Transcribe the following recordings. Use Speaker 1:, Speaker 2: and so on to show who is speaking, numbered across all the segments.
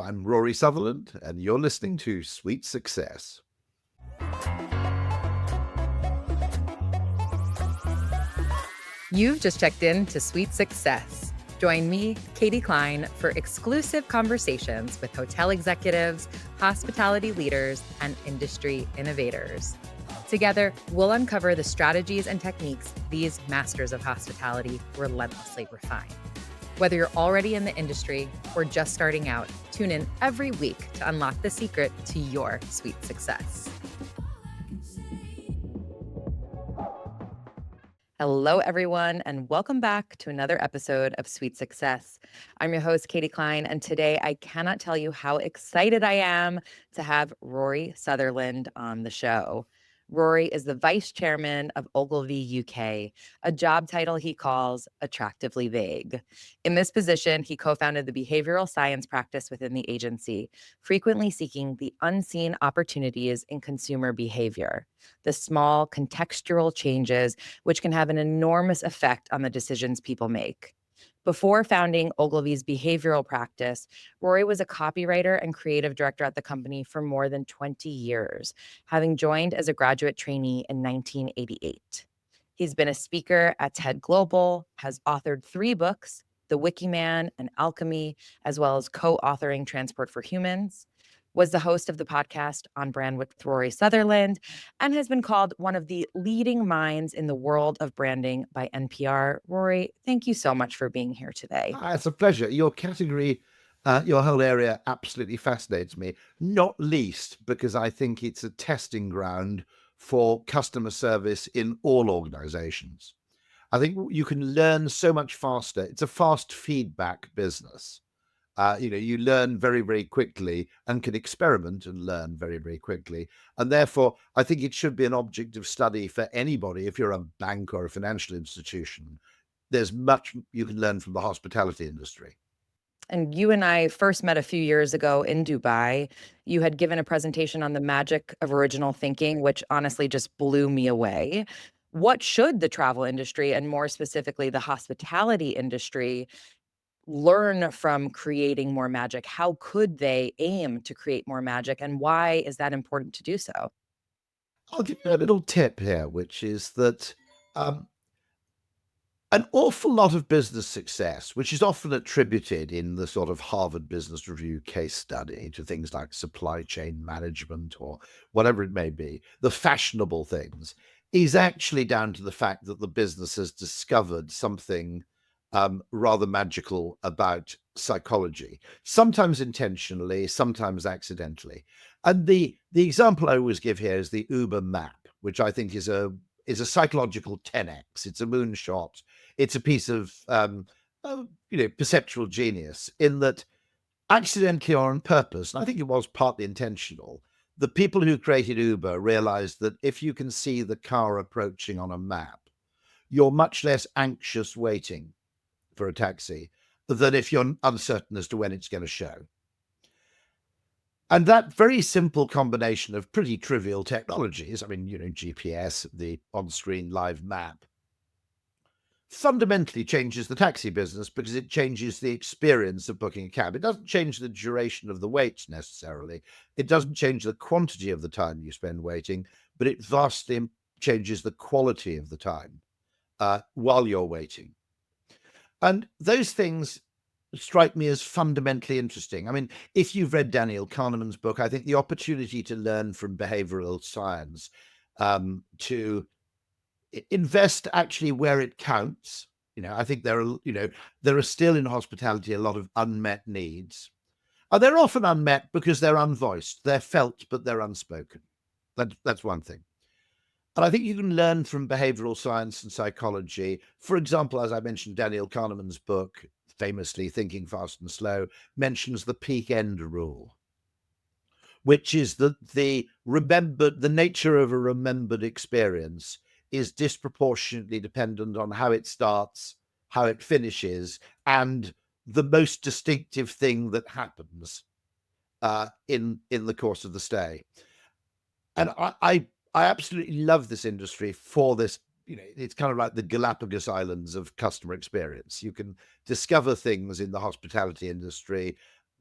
Speaker 1: I'm Rory Sutherland, and you're listening to Sweet Success.
Speaker 2: You've just checked in to Sweet Success. Join me, Katie Cline, for exclusive conversations with hotel executives, hospitality leaders, and industry innovators. Together, we'll uncover the strategies and techniques these masters of hospitality relentlessly refine. Whether you're already in the industry or just starting out, tune in every week to unlock the secret to your sweet success. Hello, everyone, and welcome back to another episode of Sweet Success. I'm your host, Katie Cline, and today I cannot tell you how excited I am to have Rory Sutherland on the show. Rory is the Vice Chairman of Ogilvy UK, a job title he calls attractively vague. In this position, he co-founded the behavioral science practice within the agency, frequently seeking the unseen opportunities in consumer behavior, the small contextual changes which can have an enormous effect on the decisions people make. Before founding Ogilvy's behavioral practice, Rory was a copywriter and creative director at the company for more than 20 years, having joined as a graduate trainee in 1988. He's been a speaker at TED Global, has authored 3 books, The Wikiman and Alchemy, as well as co-authoring Transport for Humans, was the host of the podcast On Brand with Rory Sutherland, and has been called one of the leading minds in the world of branding by NPR. Rory, thank you so much for being here today.
Speaker 1: It's a pleasure. Your category, your whole area absolutely fascinates me, not least because I think it's a testing ground for customer service in all organizations. I think you can learn so much faster. It's a fast feedback business. You learn very, very quickly and can experiment and learn very, very quickly. And therefore, I think it should be an object of study for anybody. If you're a bank or a financial institution, there's much you can learn from the hospitality industry.
Speaker 2: And you and I first met a few years ago in Dubai. You had given a presentation on the magic of original thinking, which honestly just blew me away. What should the travel industry, and more specifically the hospitality industry, learn from creating more magic? How could they aim to create more magic, and why is that important to do so?
Speaker 1: I'll give you a little tip here, which is that um, an awful lot of business success, which is often attributed in the sort of Harvard Business Review case study to things like supply chain management or whatever it may be, the fashionable things, is actually down to the fact that the business has discovered something rather magical about psychology, sometimes intentionally, sometimes accidentally. And the example I always give here is the Uber map, which I think is a psychological 10x. It's a moonshot. It's a piece of perceptual genius in that, accidentally or on purpose, and I think it was partly intentional, the people who created Uber realized that if you can see the car approaching on a map, you're much less anxious waiting for a taxi than if you're uncertain as to when it's going to show. And that very simple combination of pretty trivial technologies, GPS, the on-screen live map, fundamentally changes the taxi business because it changes the experience of booking a cab. It doesn't change the duration of the wait necessarily. It doesn't change the quantity of the time you spend waiting, but it vastly changes the quality of the time while you're waiting. And those things strike me as fundamentally interesting. I mean, if you've read Daniel Kahneman's book, I think the opportunity to learn from behavioral science, to invest actually where it counts. I think there are still in hospitality a lot of unmet needs. And they're often unmet because they're unvoiced, they're felt, but they're unspoken. That's one thing. And I think you can learn from behavioral science and psychology. For example, as I mentioned, Daniel Kahneman's book, famously Thinking Fast and Slow, mentions the peak end rule, which is that the nature of a remembered experience is disproportionately dependent on how it starts, how it finishes, and the most distinctive thing that happens in the course of the stay. And I absolutely love this industry for this. It's kind of like the Galapagos Islands of customer experience. You can discover things in the hospitality industry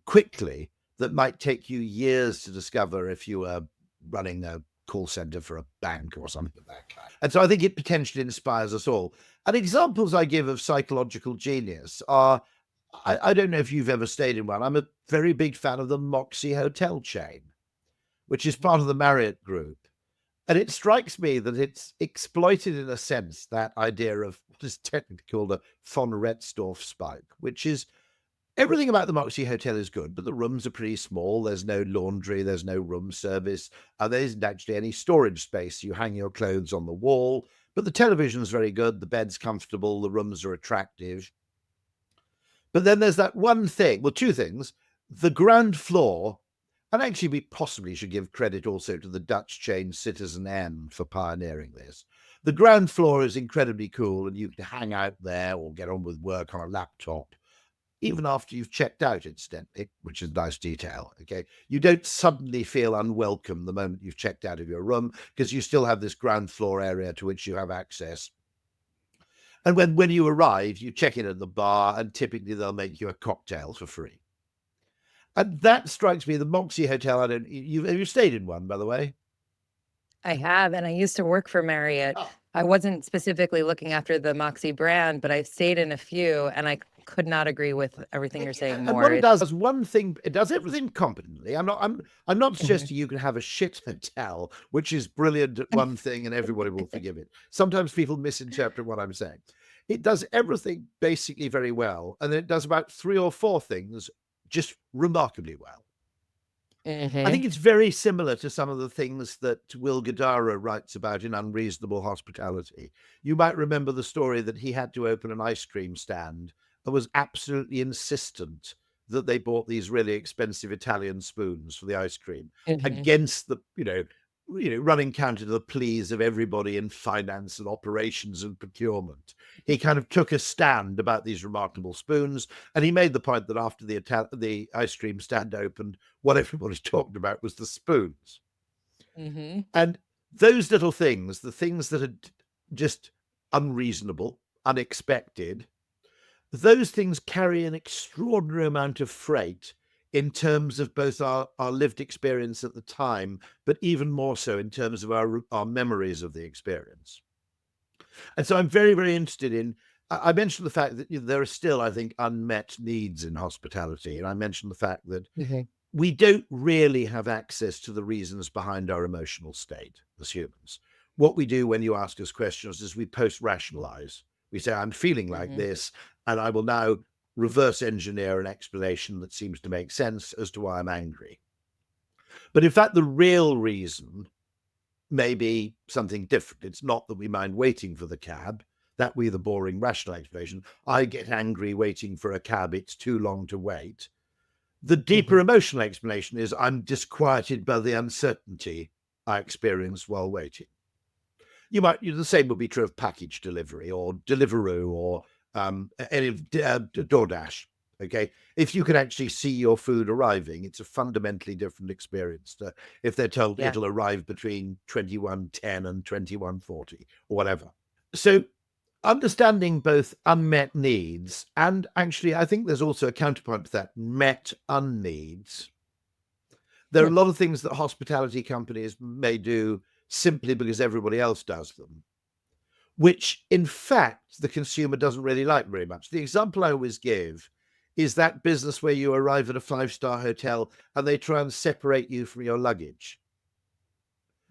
Speaker 1: quickly that might take you years to discover if you were running a call center for a bank or something of that kind. And so I think it potentially inspires us all. And examples I give of psychological genius are, I don't know if you've ever stayed in one. I'm a very big fan of the Moxie hotel chain, which is part of the Marriott group. And it strikes me that it's exploited, in a sense, that idea of what is technically called a von Retzdorf spike, which is everything about the Moxie Hotel is good, but the rooms are pretty small. There's no laundry, there's no room service, there isn't actually any storage space. You hang your clothes on the wall, but the television's very good, the bed's comfortable, the rooms are attractive. But then there's that one thing, well, two things. The ground floor, and actually we possibly should give credit also to the Dutch chain Citizen N for pioneering this. The ground floor is incredibly cool, and you can hang out there or get on with work on a laptop, even after you've checked out, incidentally, which is a nice detail, okay? You don't suddenly feel unwelcome the moment you've checked out of your room, because you still have this ground floor area to which you have access. And when you arrive, you check in at the bar, and typically they'll make you a cocktail for free. And that strikes me, the Moxie Hotel, have you stayed in one, by the way?
Speaker 2: I have, and I used to work for Marriott.
Speaker 1: Oh.
Speaker 2: I wasn't specifically looking after the Moxie brand, but I stayed in a few, and I could not agree with everything you're saying
Speaker 1: And
Speaker 2: more.
Speaker 1: what it does is one thing, it does everything competently. I'm not suggesting you can have a shit hotel, which is brilliant at one thing and everybody will forgive it. Sometimes people misinterpret what I'm saying. It does everything basically very well, and then it does about 3 or 4 things just remarkably well. I think it's very similar to some of the things that Will Guidara writes about in Unreasonable Hospitality. You might remember the story that he had to open an ice cream stand and was absolutely insistent that they bought these really expensive Italian spoons for the ice cream against the, running counter to the pleas of everybody in finance and operations and procurement. He kind of took a stand about these remarkable spoons, and he made the point that after the ice cream stand opened, what everybody talked about was the spoons. And those little things, the things that are just unreasonable, unexpected, those things carry an extraordinary amount of freight in terms of both our lived experience at the time, but even more so in terms of our memories of the experience. And so I'm very, very interested in, I mentioned the fact that there are still, I think, unmet needs in hospitality. And I mentioned the fact that we don't really have access to the reasons behind our emotional state as humans. What we do when you ask us questions is we post-rationalize. We say, I'm feeling like this, and I will now reverse engineer an explanation that seems to make sense as to why I'm angry. But in fact, the real reason may be something different. It's not that we mind waiting for the cab. That would be the boring rational explanation. I get angry waiting for a cab. It's too long to wait. The deeper emotional explanation is I'm disquieted by the uncertainty I experience while waiting. The same would be true of package delivery or Deliveroo or any of DoorDash. Okay, if you can actually see your food arriving, it's a fundamentally different experience to if they're told it'll arrive between 21:10 and 21:40 or whatever. So understanding both unmet needs and actually, I think there's also a counterpoint to that, met unneeds. There are a lot of things that hospitality companies may do simply because everybody else does them, which in fact the consumer doesn't really like very much. The example I always give is that business where you arrive at a 5-star hotel and they try and separate you from your luggage.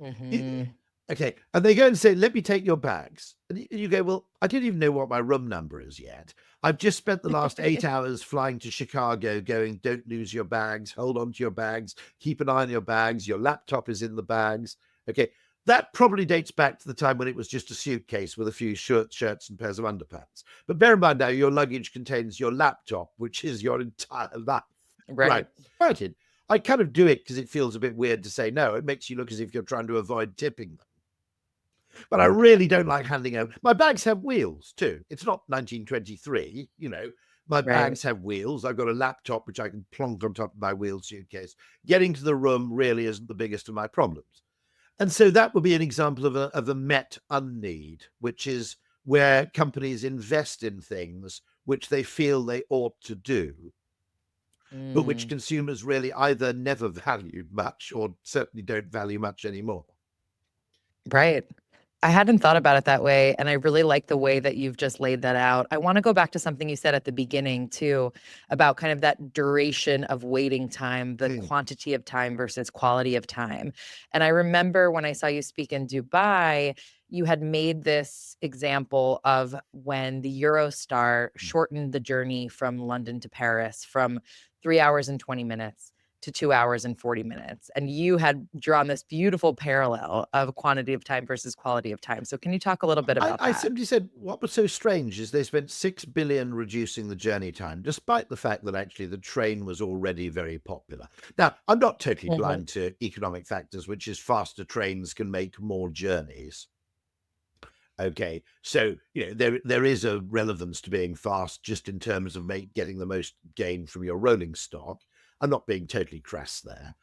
Speaker 1: Okay, and they go and say, let me take your bags. And you go, well, I didn't even know what my room number is yet. I've just spent the last 8 hours flying to Chicago going, don't lose your bags, hold on to your bags, keep an eye on your bags, your laptop is in the bags. Okay, that probably dates back to the time when it was just a suitcase with a few shirts and pairs of underpants. But bear in mind now, your luggage contains your laptop, which is your entire life. Right. I kind of do it because it feels a bit weird to say no. It makes you look as if you're trying to avoid tipping them. But I really don't like handing over. My bags have wheels too. It's not 1923, My bags have wheels. I've got a laptop which I can plonk on top of my wheel suitcase. Getting to the room really isn't the biggest of my problems. And so that would be an example of a met unneed, which is where companies invest in things which they feel they ought to do. but which
Speaker 2: Mm.
Speaker 1: consumers really either never valued much or certainly don't value much anymore.
Speaker 2: Right. I hadn't thought about it that way, and I really like the way that you've just laid that out. I want to go back to something you said at the beginning too, about kind of that duration of waiting time, the
Speaker 1: Mm.
Speaker 2: quantity of time versus quality of time. And I remember when I saw you speak in Dubai, you had made this example of when the Eurostar shortened the journey from London to Paris from 3 hours and 20 minutes to 2 hours and 40 minutes. And you had drawn this beautiful parallel of quantity of time versus quality of time. So can you talk a little bit about
Speaker 1: I
Speaker 2: that?
Speaker 1: simply said what was so strange is they spent 6 billion reducing the journey time, despite the fact that actually the train was already very popular. Now, I'm not totally
Speaker 2: Mhm.
Speaker 1: blind to economic factors, which is faster trains can make more journeys. Okay, so there is a relevance to being fast just in terms of getting the most gain from your rolling stock. I'm not being totally crass there,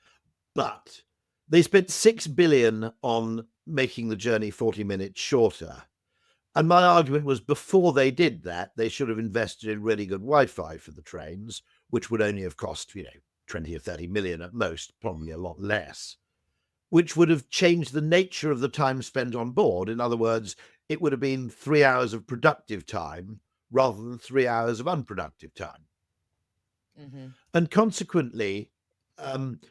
Speaker 1: but they spent 6 billion on making the journey 40 minutes shorter. And my argument was before they did that, they should have invested in really good Wi-Fi for the trains, which would only have cost, 20 or 30 million at most, probably a lot less, which would have changed the nature of the time spent on board. In other words, it would have been 3 hours of productive time rather than 3 hours of unproductive time.
Speaker 2: Mhm.
Speaker 1: And consequently, um,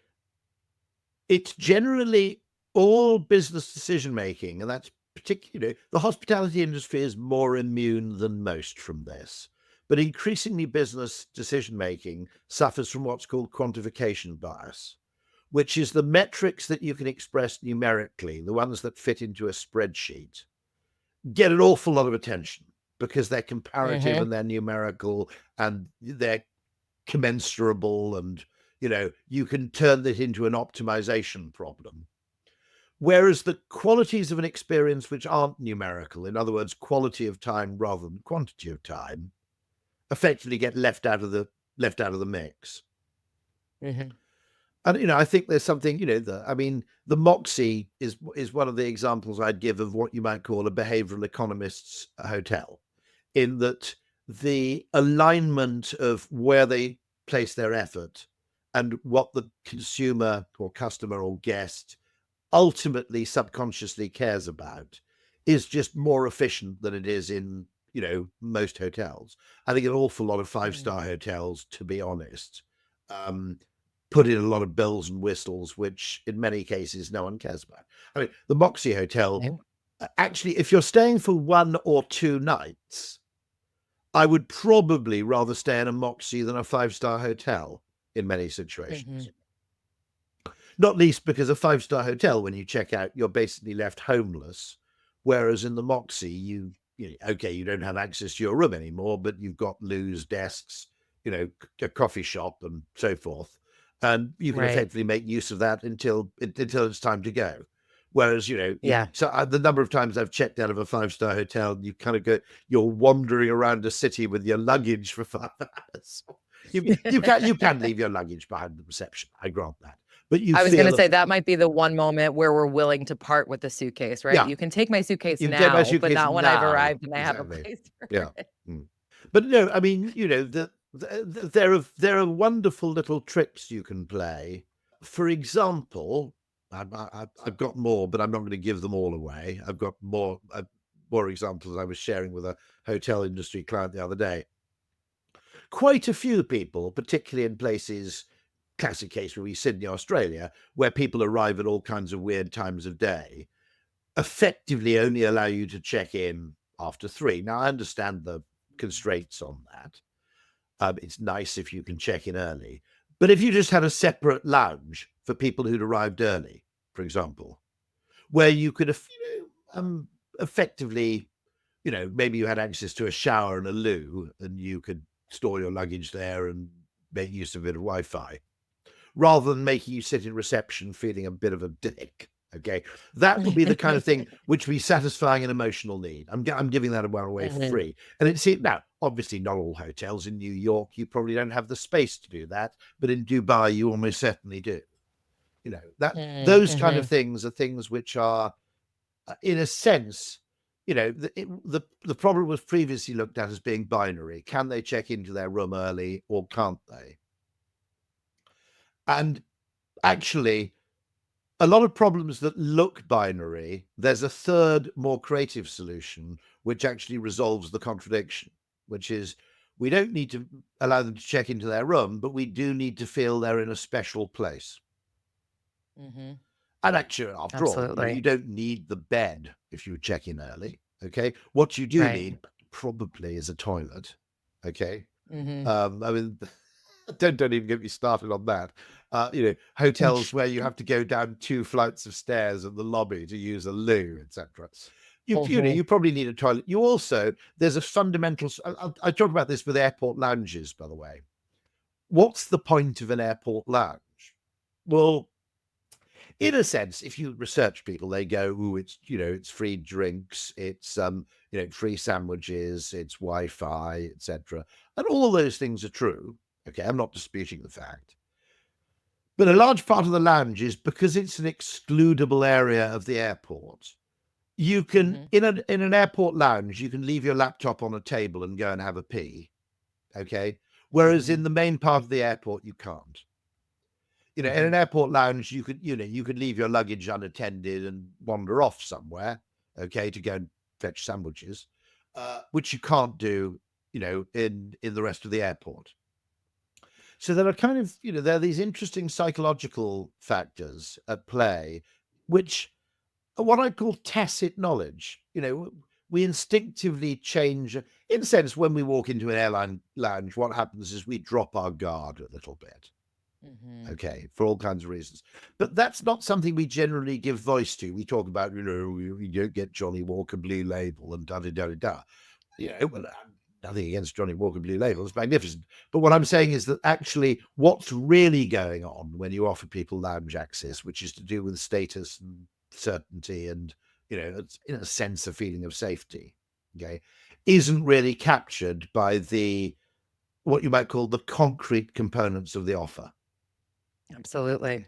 Speaker 1: it's generally all business decision making, and that's particularly, the hospitality industry is more immune than most from this. But increasingly, business decision making suffers from what's called quantification bias, which is the metrics that you can express numerically, the ones that fit into a spreadsheet, get an awful lot of attention because they're comparative
Speaker 2: Mhm.
Speaker 1: and they're numerical and they're commensurable, and you can turn that into an optimization problem. Whereas the qualities of an experience which aren't numerical, in other words, quality of time rather than quantity of time, effectively get left out of the mix.
Speaker 2: Mhm.
Speaker 1: And I think there's something, the Moxie is one of the examples I'd give of what you might call a behavioral economist's hotel, in that the alignment of where they place their effort and what the consumer or customer or guest ultimately subconsciously cares about is just more efficient than it is in most hotels. I think an awful lot of
Speaker 2: Mm.
Speaker 1: five-star hotels, to be honest, um, put in a lot of bells and whistles, which in many cases no one cares about. I mean, the Moxie Hotel,
Speaker 2: No.
Speaker 1: actually, if you're staying for 1 or 2 nights, I would probably rather stay in a Moxie than a 5-star hotel in many situations.
Speaker 2: Mhm.
Speaker 1: Not least because a 5-star hotel, when you check out, you're basically left homeless. Whereas in the Moxie, okay, you don't have access to your room anymore, but you've got loos, desks, a coffee shop and so forth. And you can
Speaker 2: Right.
Speaker 1: effectively make use of that until it's time to go. Whereas,
Speaker 2: Yeah.
Speaker 1: the number of times I've checked out of a 5-star hotel, you kind of you're wandering around a city with your luggage for 5 hours. You can leave your luggage behind the reception. I grant that, but you
Speaker 2: I was gonna
Speaker 1: feel
Speaker 2: say that might be the one moment where we're willing to part with the suitcase, right?
Speaker 1: yeah,
Speaker 2: You can take my suitcase
Speaker 1: you can take my
Speaker 2: now, but
Speaker 1: suitcase
Speaker 2: not when I've
Speaker 1: now.
Speaker 2: arrived and I have a
Speaker 1: Exactly.
Speaker 2: place for
Speaker 1: Yeah.
Speaker 2: it.
Speaker 1: Mm. But no, I mean, there are wonderful little tricks you can play. For example, I've got more, but I'm not going to give them all away. I've got more examples I was sharing with a hotel industry client the other day. Quite a few people, particularly in places, classic case would be Sydney, Australia, where people arrive at all kinds of weird times of day, effectively only allow you to check in after 3. Now, I understand the constraints on that. It's nice if you can check in early. But if you just had a separate lounge for people who'd arrived early, for example, where you could effectively, maybe you had access to a shower and a loo and you could store your luggage there and make use of a bit of Wi-Fi, rather than making you sit in reception feeling a bit of a dick. Okay, that would be the kind of thing which would be satisfying an emotional need. I'm giving that one away for
Speaker 2: Mhm.
Speaker 1: free. And it's now obviously not all hotels in New York. You probably don't have the space to do that, but in Dubai you almost certainly do. That
Speaker 2: Mhm.
Speaker 1: those kind of
Speaker 2: Mhm.
Speaker 1: things are things which are, in a sense, the problem was previously looked at as being binary. Can they check into their room early or can't they? And actually, a lot of problems that look binary, there's a third, more creative solution, which actually resolves the contradiction, which is we don't need to allow them to check into their room, but we do need to feel they're in a special place.
Speaker 2: Mm-hmm.
Speaker 1: And actually, after all, you
Speaker 2: Absolutely.
Speaker 1: don't need the bed if you check in early. Okay. What you do
Speaker 2: Right.
Speaker 1: need probably is a toilet. Okay.
Speaker 2: Mm-hmm.
Speaker 1: I mean, don't even get me started on that. Hotels where you have to go down 2 flights of stairs in the lobby to use a loo, etc. You probably need a toilet. You also, there's a fundamental. I talk about this with airport lounges, by the way. What's the point of an airport lounge? Well, in a sense, if you research people, they go, "Ooh, it's free drinks, it's free sandwiches, it's Wi-Fi, etc." And all of those things are true. Okay, I'm not disputing the fact. But a large part of the lounge is because it's an excludable area of the airport. You can in an airport lounge, you can leave your laptop on a table and go and have a pee. Okay, whereas in the main part of the airport, you can't. In an airport lounge, you could leave your luggage unattended and wander off somewhere, okay, to go and fetch sandwiches, which you can't do, in the rest of the airport. So there are kind of, there are these interesting psychological factors at play, which are what I call tacit knowledge. We instinctively change. In a sense, when we walk into an airline lounge, what happens is we drop our guard a little bit. Okay, for all kinds of reasons. But that's not something we generally give voice to. We talk about, we don't get Johnny Walker Blue Label and da-da-da-da-da. Well, nothing against Johnny Walker Blue Label. It's magnificent. But what I'm saying is that actually what's really going on when you offer people lounge access, which is to do with status and certainty and, it's, in a sense, a feeling of safety, okay, isn't really captured by what you might call the concrete components of the offer.
Speaker 2: Absolutely.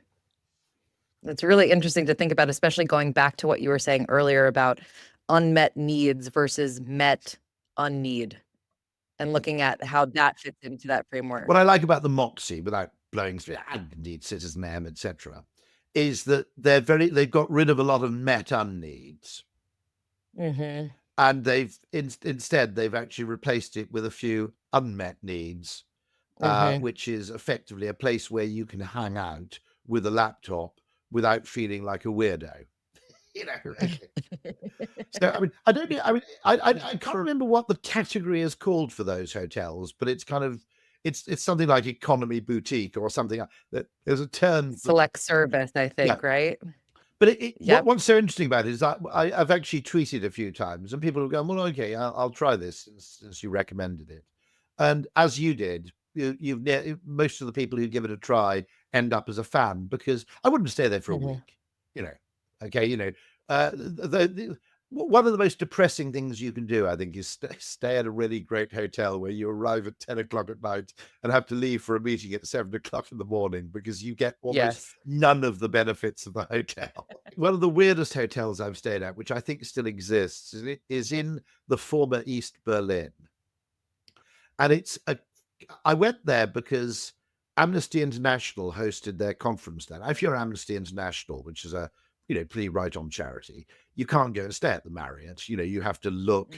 Speaker 2: It's really interesting to think about, especially going back to what you were saying earlier about unmet needs versus met unneed, and looking at how that fits into that framework.
Speaker 1: What I like about the Moxie, without blowing through, and indeed Citizen M, etc., is that they've got rid of a lot of met unneeds, and they've instead they've actually replaced it with a few unmet needs, which is effectively a place where you can hang out with a laptop without feeling like a weirdo. Okay. So I mean, I don't know. I mean, I can't remember what the category is called for those hotels, but it's kind of it's something like economy boutique or something. That there's a term.
Speaker 2: Select service, I think, right?
Speaker 1: But
Speaker 2: Yep.
Speaker 1: what's so interesting about it is I've actually tweeted a few times, and people have gone, "Well, okay, I'll try this since you recommended it." And as you did, most of the people who give it a try end up as a fan because I wouldn't stay there for a week. Okay, one of the most depressing things you can do, I think, is stay at a really great hotel where you arrive at 10 o'clock at night and have to leave for a meeting at 7 o'clock in the morning because you get almost none of the benefits of the hotel. One of the weirdest hotels I've stayed at, which I think still exists, is in the former East Berlin. And I went there because Amnesty International hosted their conference there. Now, if you're Amnesty International, which is a pretty right on charity, you can't go and stay at the Marriott. You have to look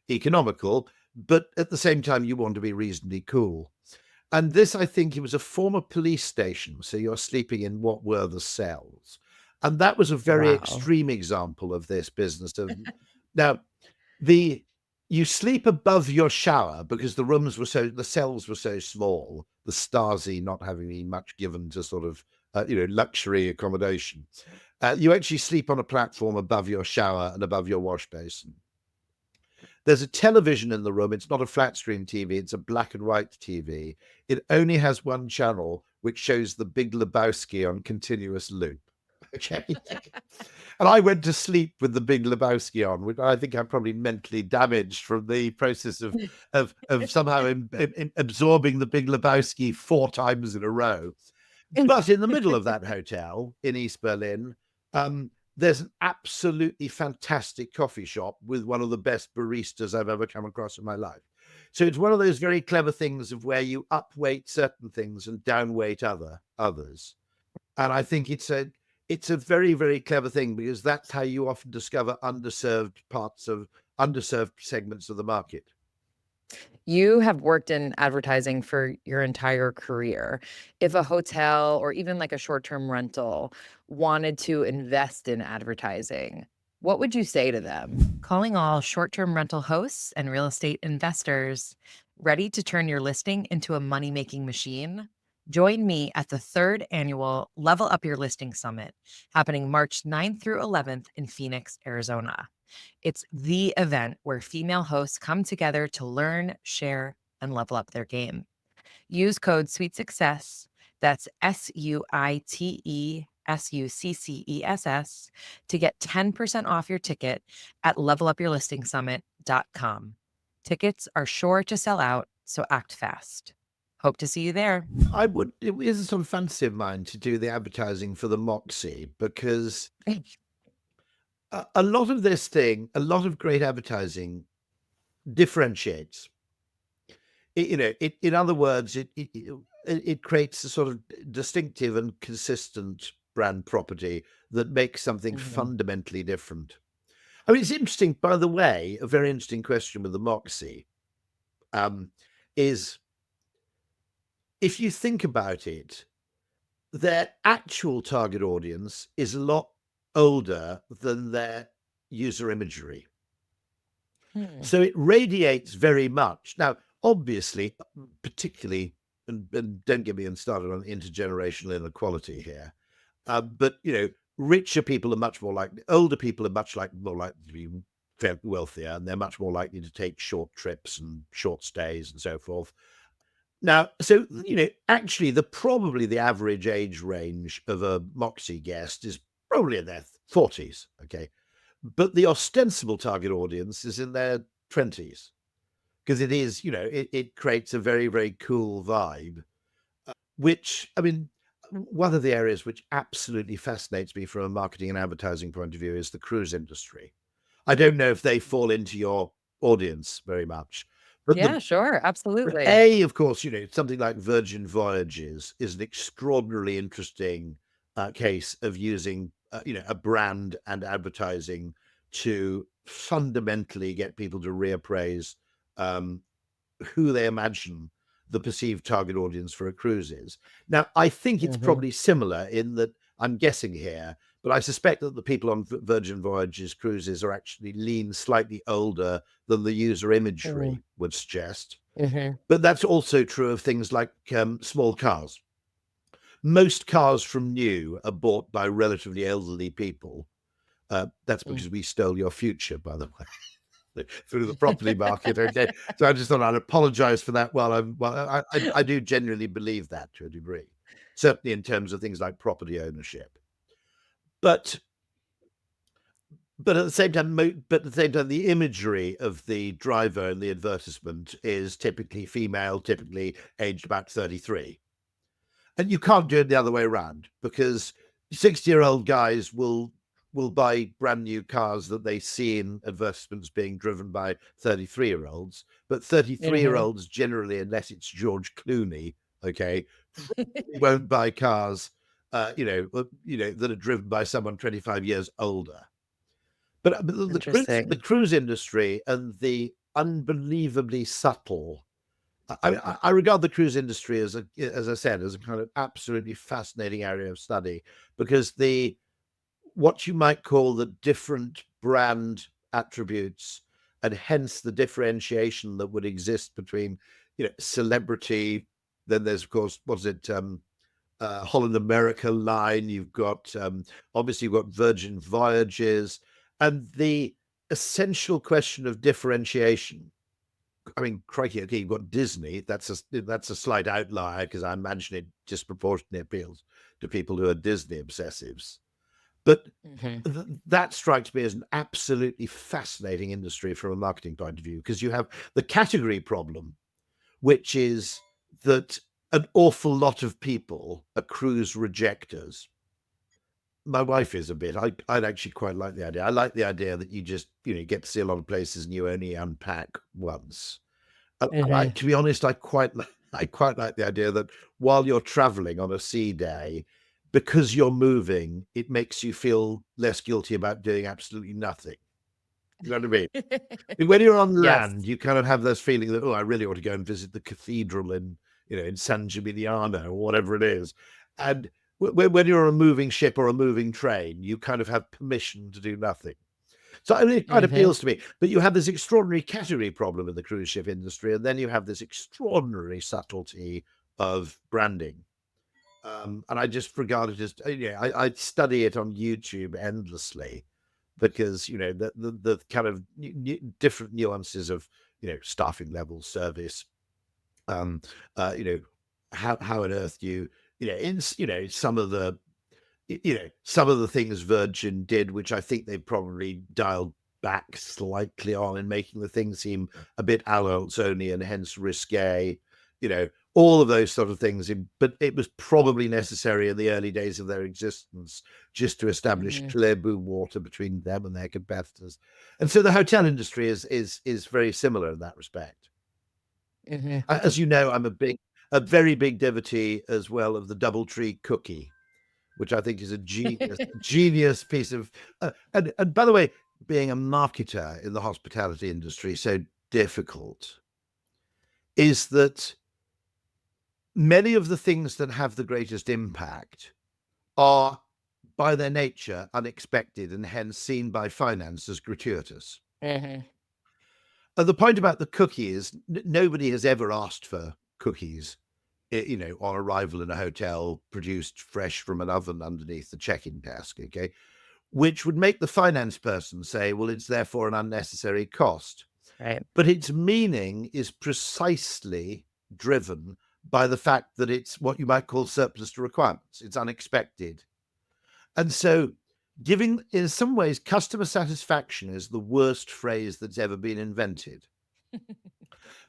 Speaker 1: economical, but at the same time, you want to be reasonably cool. And this, I think, it was a former police station. So you're sleeping in what were the cells. And that was a very extreme example of this business. Now, you sleep above your shower because the cells were so small, the Stasi not having been much given to sort of, luxury accommodation. You actually sleep on a platform above your shower and above your wash basin. There's a television in the room. It's not a flat screen TV. It's a black and white TV. It only has one channel, which shows The Big Lebowski on continuous loop. Okay. And I went to sleep with The Big Lebowski on, which I think I'm probably mentally damaged from the process of somehow absorbing The Big Lebowski 4 times in a row. But in the middle of that hotel in East Berlin, there's an absolutely fantastic coffee shop with one of the best baristas I've ever come across in my life. So it's one of those very clever things of where you upweight certain things and downweight others. And I think it's a very, very clever thing, because that's how you often discover underserved segments of the market.
Speaker 2: You have worked in advertising for your entire career. If a hotel or even like a short-term rental wanted to invest in advertising, what would you say to them? Calling all short-term rental hosts and real estate investors. Ready to turn your listing into a money-making machine? Join me at the third annual Level Up Your Listing Summit, happening March 9th through 11th in Phoenix, Arizona. It's the event where female hosts come together to learn, share, and level up their game. Use code Sweet Success, that's SUITESUCCESS, to get 10% off your ticket at levelupyourlistingsummit.com. Tickets are sure to sell out, so act fast. Hope to see you there.
Speaker 1: It is a sort of fantasy of mine to do the advertising for the Moxie, because a lot of great advertising differentiates. In other words, it creates a sort of distinctive and consistent brand property that makes something fundamentally different. I mean, it's interesting, by the way, a very interesting question with the Moxie is, if you think about it, their actual target audience is a lot older than their user imagery. So it radiates very much. Now, obviously, particularly, and don't get me started on intergenerational inequality here, but richer people are much more likely, older people are more likely to be wealthier, and they're much more likely to take short trips and short stays and so forth. Now, so actually, probably the average age range of a Moxie guest is probably in their 40s, okay, but the ostensible target audience is in their 20s, because it is, it creates a very, very cool vibe, which, I mean, one of the areas which absolutely fascinates me from a marketing and advertising point of view is the cruise industry. I don't know if they fall into your audience very much, but
Speaker 2: Yeah, sure. Absolutely.
Speaker 1: of course, something like Virgin Voyages is an extraordinarily interesting case of using, a brand and advertising to fundamentally get people to reappraise who they imagine the perceived target audience for a cruise is. Now, I think it's probably similar in that, I'm guessing here, but I suspect that the people on Virgin Voyages cruises are actually lean slightly older than the user imagery would suggest. But that's also true of things like small cars. Most cars from new are bought by relatively elderly people. That's because we stole your future, by the way, through the property market. Okay, so I just thought I'd apologise for that. I do genuinely believe that to a degree, certainly in terms of things like property ownership. But at the same time, the imagery of the driver in the advertisement is typically female, typically aged about 33. And you can't do it the other way around, because 60-year-old guys will buy brand new cars that they see in advertisements being driven by 33-year-olds. But 33-year-olds generally, unless it's George Clooney, okay, won't buy cars, that are driven by someone 25 years older. But the cruise industry and the unbelievably subtle, I regard the cruise industry as I said, as a kind of absolutely fascinating area of study, because what you might call the different brand attributes, and hence the differentiation that would exist between, celebrity. Then there's, of course, Holland America line. You've got obviously you've got Virgin Voyages, and the essential question of differentiation. I mean, crikey, okay, you've got Disney. That's a slight outlier, because I imagine it disproportionately appeals to people who are Disney obsessives. But that strikes me as an absolutely fascinating industry from a marketing point of view, because you have the category problem, which is that an awful lot of people are cruise rejectors. My wife is a bit. I'd actually quite like the idea. I like the idea that you just, get to see a lot of places and you only unpack once. And to be honest, I quite like the idea that while you're traveling on a sea day, because you're moving, it makes you feel less guilty about doing absolutely nothing. You know what I mean? When you're on
Speaker 2: Yes.
Speaker 1: land, you kind of have this feeling that, oh, I really ought to go and visit the cathedral in San Gimignano or whatever it is. And when you're on a moving ship or a moving train, you kind of have permission to do nothing. So I mean, it quite appeals to me. But you have this extraordinary category problem in the cruise ship industry, and then you have this extraordinary subtlety of branding. And I just regard it as, I study it on YouTube endlessly because the kind of different nuances of staffing levels, service, um, how on earth some of the some of the things Virgin did, which I think they probably dialed back slightly on in making the thing seem a bit adults only and hence risque, all of those sort of things. But it was probably necessary in the early days of their existence just to establish clear blue water between them and their competitors. And so the hotel industry is very similar in that respect. As you know, I'm a very big devotee as well of the DoubleTree cookie, which I think is a genius piece of. And by the way, being a marketer in the hospitality industry, so difficult, is that many of the things that have the greatest impact are, by their nature, unexpected and hence seen by finance as gratuitous. And the point about the cookie is nobody has ever asked for cookies on arrival in a hotel, produced fresh from an oven underneath the check-in desk, okay? Which would make the finance person say, well, it's therefore an unnecessary cost.
Speaker 2: Right.
Speaker 1: But its meaning is precisely driven by the fact that it's what you might call surplus to requirements. It's unexpected. And so giving, in some ways, customer satisfaction is the worst phrase that's ever been invented.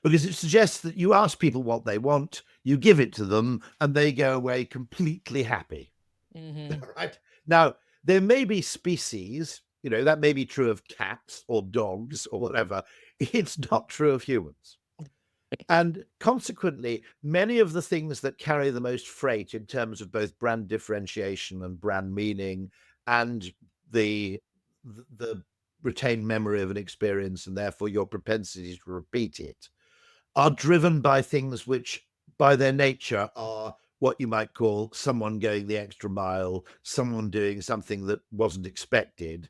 Speaker 1: Because it suggests that you ask people what they want, you give it to them, and they go away completely happy. Right? Now, there may be species, that may be true of cats or dogs or whatever. It's not true of humans. And consequently, many of the things that carry the most freight in terms of both brand differentiation and brand meaning and the retained memory of an experience and therefore your propensity to repeat it are driven by things which, by their nature, are what you might call someone going the extra mile, someone doing something that wasn't expected.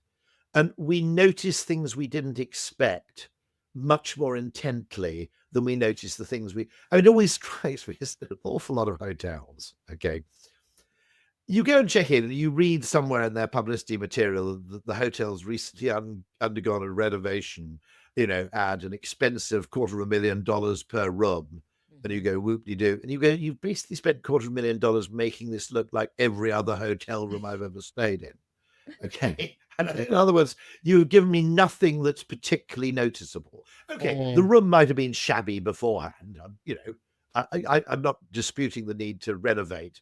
Speaker 1: And we notice things we didn't expect much more intently than we notice the things it always strikes me as an awful lot of hotels, okay? You go and check in and you read somewhere in their publicity material that the hotel's recently undergone a renovation, at an expensive $250,000 per room. And you go, whoop-de-doo. And you go, you've basically spent $250,000 making this look like every other hotel room I've ever stayed in. Okay. And in other words, you've given me nothing that's particularly noticeable. Okay. The room might have been shabby beforehand. I'm not disputing the need to renovate.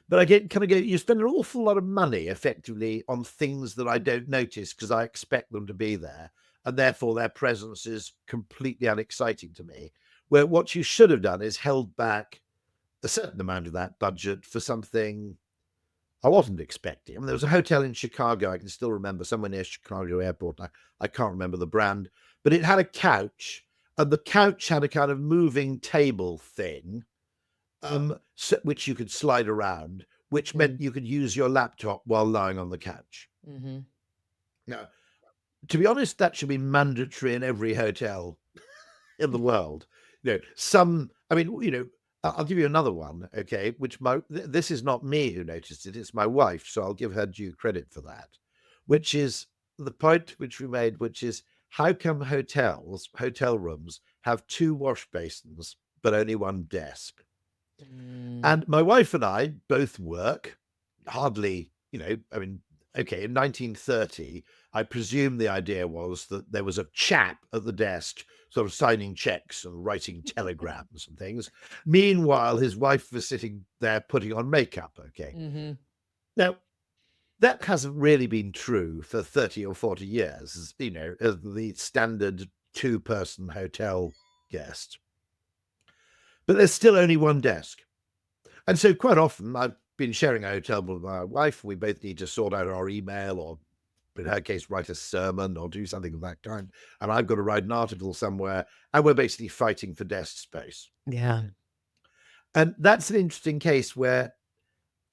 Speaker 1: But you spend an awful lot of money effectively on things that I don't notice because I expect them to be there. And therefore their presence is completely unexciting to me. Where what you should have done is held back a certain amount of that budget for something I wasn't expecting. I mean, there was a hotel in Chicago, I can still remember, somewhere near Chicago Airport. I can't remember the brand, but it had a couch, and the couch had a kind of moving table thing, which you could slide around, which meant you could use your laptop while lying on the couch. Now, to be honest, that should be mandatory in every hotel in the world. I'll give you another one, okay, which this is not me who noticed it, it's my wife, so I'll give her due credit for that, which is the point which we made, which is how come hotel rooms have 2 wash basins but only 1 desk? And my wife and I both work hardly, okay, in 1930, I presume the idea was that there was a chap at the desk sort of signing checks and writing telegrams and things. Meanwhile, his wife was sitting there putting on makeup, okay? Now, that hasn't really been true for 30 or 40 years, as the standard 2-person hotel guest. But there's still only one desk. And so quite often I've been sharing a hotel with my wife. We both need to sort out our email or, in her case, write a sermon or do something of that kind. And I've got to write an article somewhere. And we're basically fighting for desk space.
Speaker 2: Yeah.
Speaker 1: And that's an interesting case where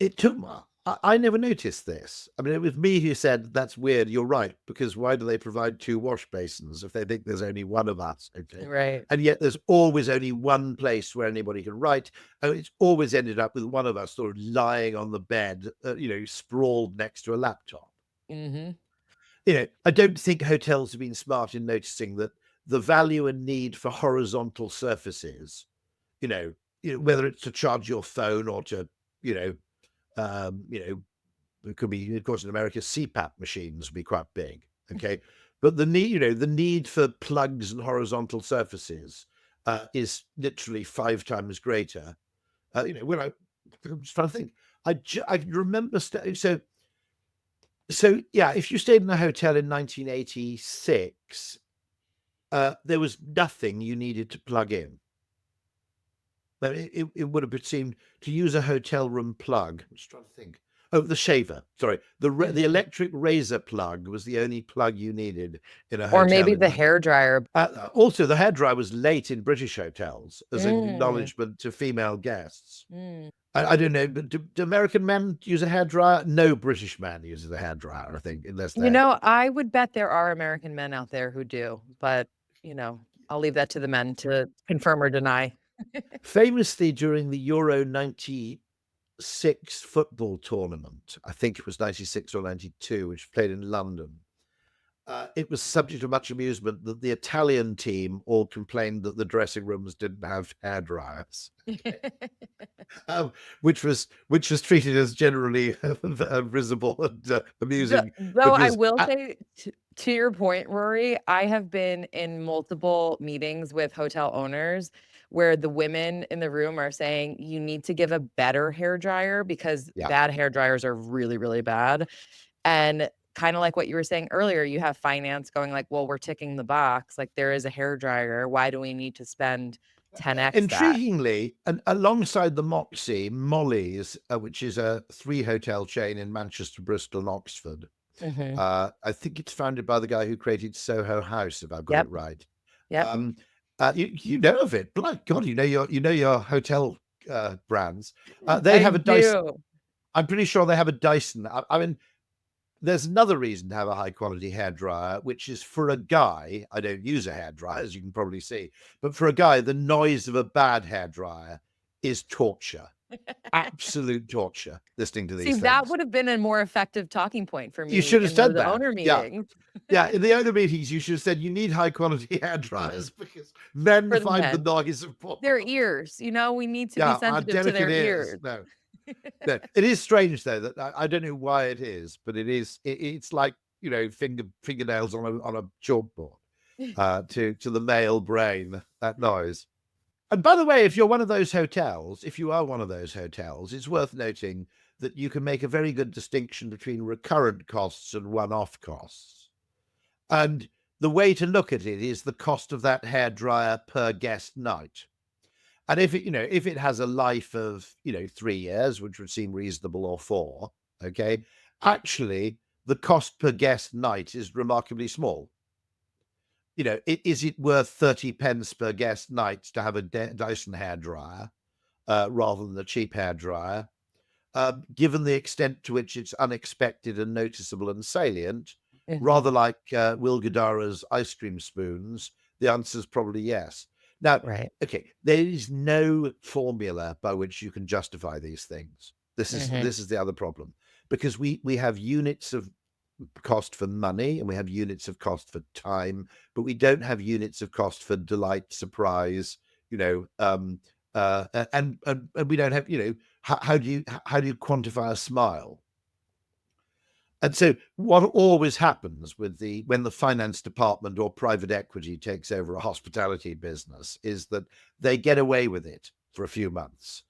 Speaker 1: it took I never noticed this. I mean, it was me who said, that's weird. You're right. Because why do they provide 2 wash basins if they think there's only one of us? Okay.
Speaker 2: Right.
Speaker 1: And yet there's always only one place where anybody can write. And it's always ended up with one of us sort of lying on the bed, sprawled next to a laptop.
Speaker 2: Mm-hmm.
Speaker 1: I don't think hotels have been smart in noticing that the value and need for horizontal surfaces, whether it's to charge your phone or to, it could be, of course, in America, CPAP machines would be quite big. Okay. But the need for plugs and horizontal surfaces is literally 5 times greater. When I'm just trying to think, I remember, so yeah, if you stayed in a hotel in 1986, there was nothing you needed to plug in. But it would have seemed to use a hotel room plug. I'm just trying to think. Oh, the shaver. Sorry, the electric razor plug was the only plug you needed in a hotel.
Speaker 2: Or maybe the hairdryer.
Speaker 1: Also, the hairdryer was late in British hotels as an acknowledgement to female guests. I don't know, but do American men use a hairdryer? No British man uses a hairdryer, I think, unless they.
Speaker 2: I would bet there are American men out there who do, but I'll leave that to the men to confirm or deny.
Speaker 1: Famously, during the Euro 96 football tournament, I think it was 96 or 92, which played in London, it was subject to much amusement that the Italian team all complained that the dressing rooms didn't have hairdryers, which was treated as generally risible and amusing.
Speaker 2: Though I will say, to your point, Rory, I have been in multiple meetings with hotel owners where the women in the room are saying you need to give a better hairdryer because bad hairdryers are really, really bad. And kind of like what you were saying earlier, you have finance going like, well, we're ticking the box. Like there is a hairdryer. Why do we need to spend 10x
Speaker 1: Intriguingly, and alongside the Moxie, Molly's, which is a 3-hotel chain in Manchester, Bristol, and Oxford. I think it's founded by the guy who created Soho House, if I've got it right.
Speaker 2: Yeah.
Speaker 1: You know of it. Like God, you know your hotel brands. They have a Dyson. I'm pretty sure they have a Dyson. I mean, there's another reason to have a high quality hairdryer, which is for a guy. I don't use a hairdryer, as you can probably see, but for a guy, the noise of a bad hairdryer is torture. Absolute torture listening to these things.
Speaker 2: That would have been a more effective talking point for me.
Speaker 1: You should have said
Speaker 2: the
Speaker 1: that.
Speaker 2: Owner meetings.
Speaker 1: Yeah, in the owner meetings, you should have said you need high quality hairdryers because men find the noise important.
Speaker 2: Their ears, we need to be sensitive to their ears.
Speaker 1: No. It is strange though that I don't know why it is, but it is. It's like fingernails on a chalkboard to the male brain. That noise. And by the way, if you are one of those hotels, it's worth noting that you can make a very good distinction between recurrent costs and one-off costs. And the way to look at it is the cost of that hairdryer per guest night. And if it has a life of 3 years, which would seem reasonable, or 4, okay, actually the cost per guest night is remarkably small. Is it worth 30 pence per guest night to have a Dyson hairdryer rather than a cheap hairdryer? Given the extent to which it's unexpected and noticeable and salient, rather like Will Guidara's ice cream spoons, the answer is probably yes. Now, okay, there is no formula by which you can justify these things. This is the other problem, because we have units of cost for money and we have units of cost for time, but we don't have units of cost for delight, surprise, and we don't have, how do you quantify a smile? And so what always happens when the finance department or private equity takes over a hospitality business is that they get away with it for a few months,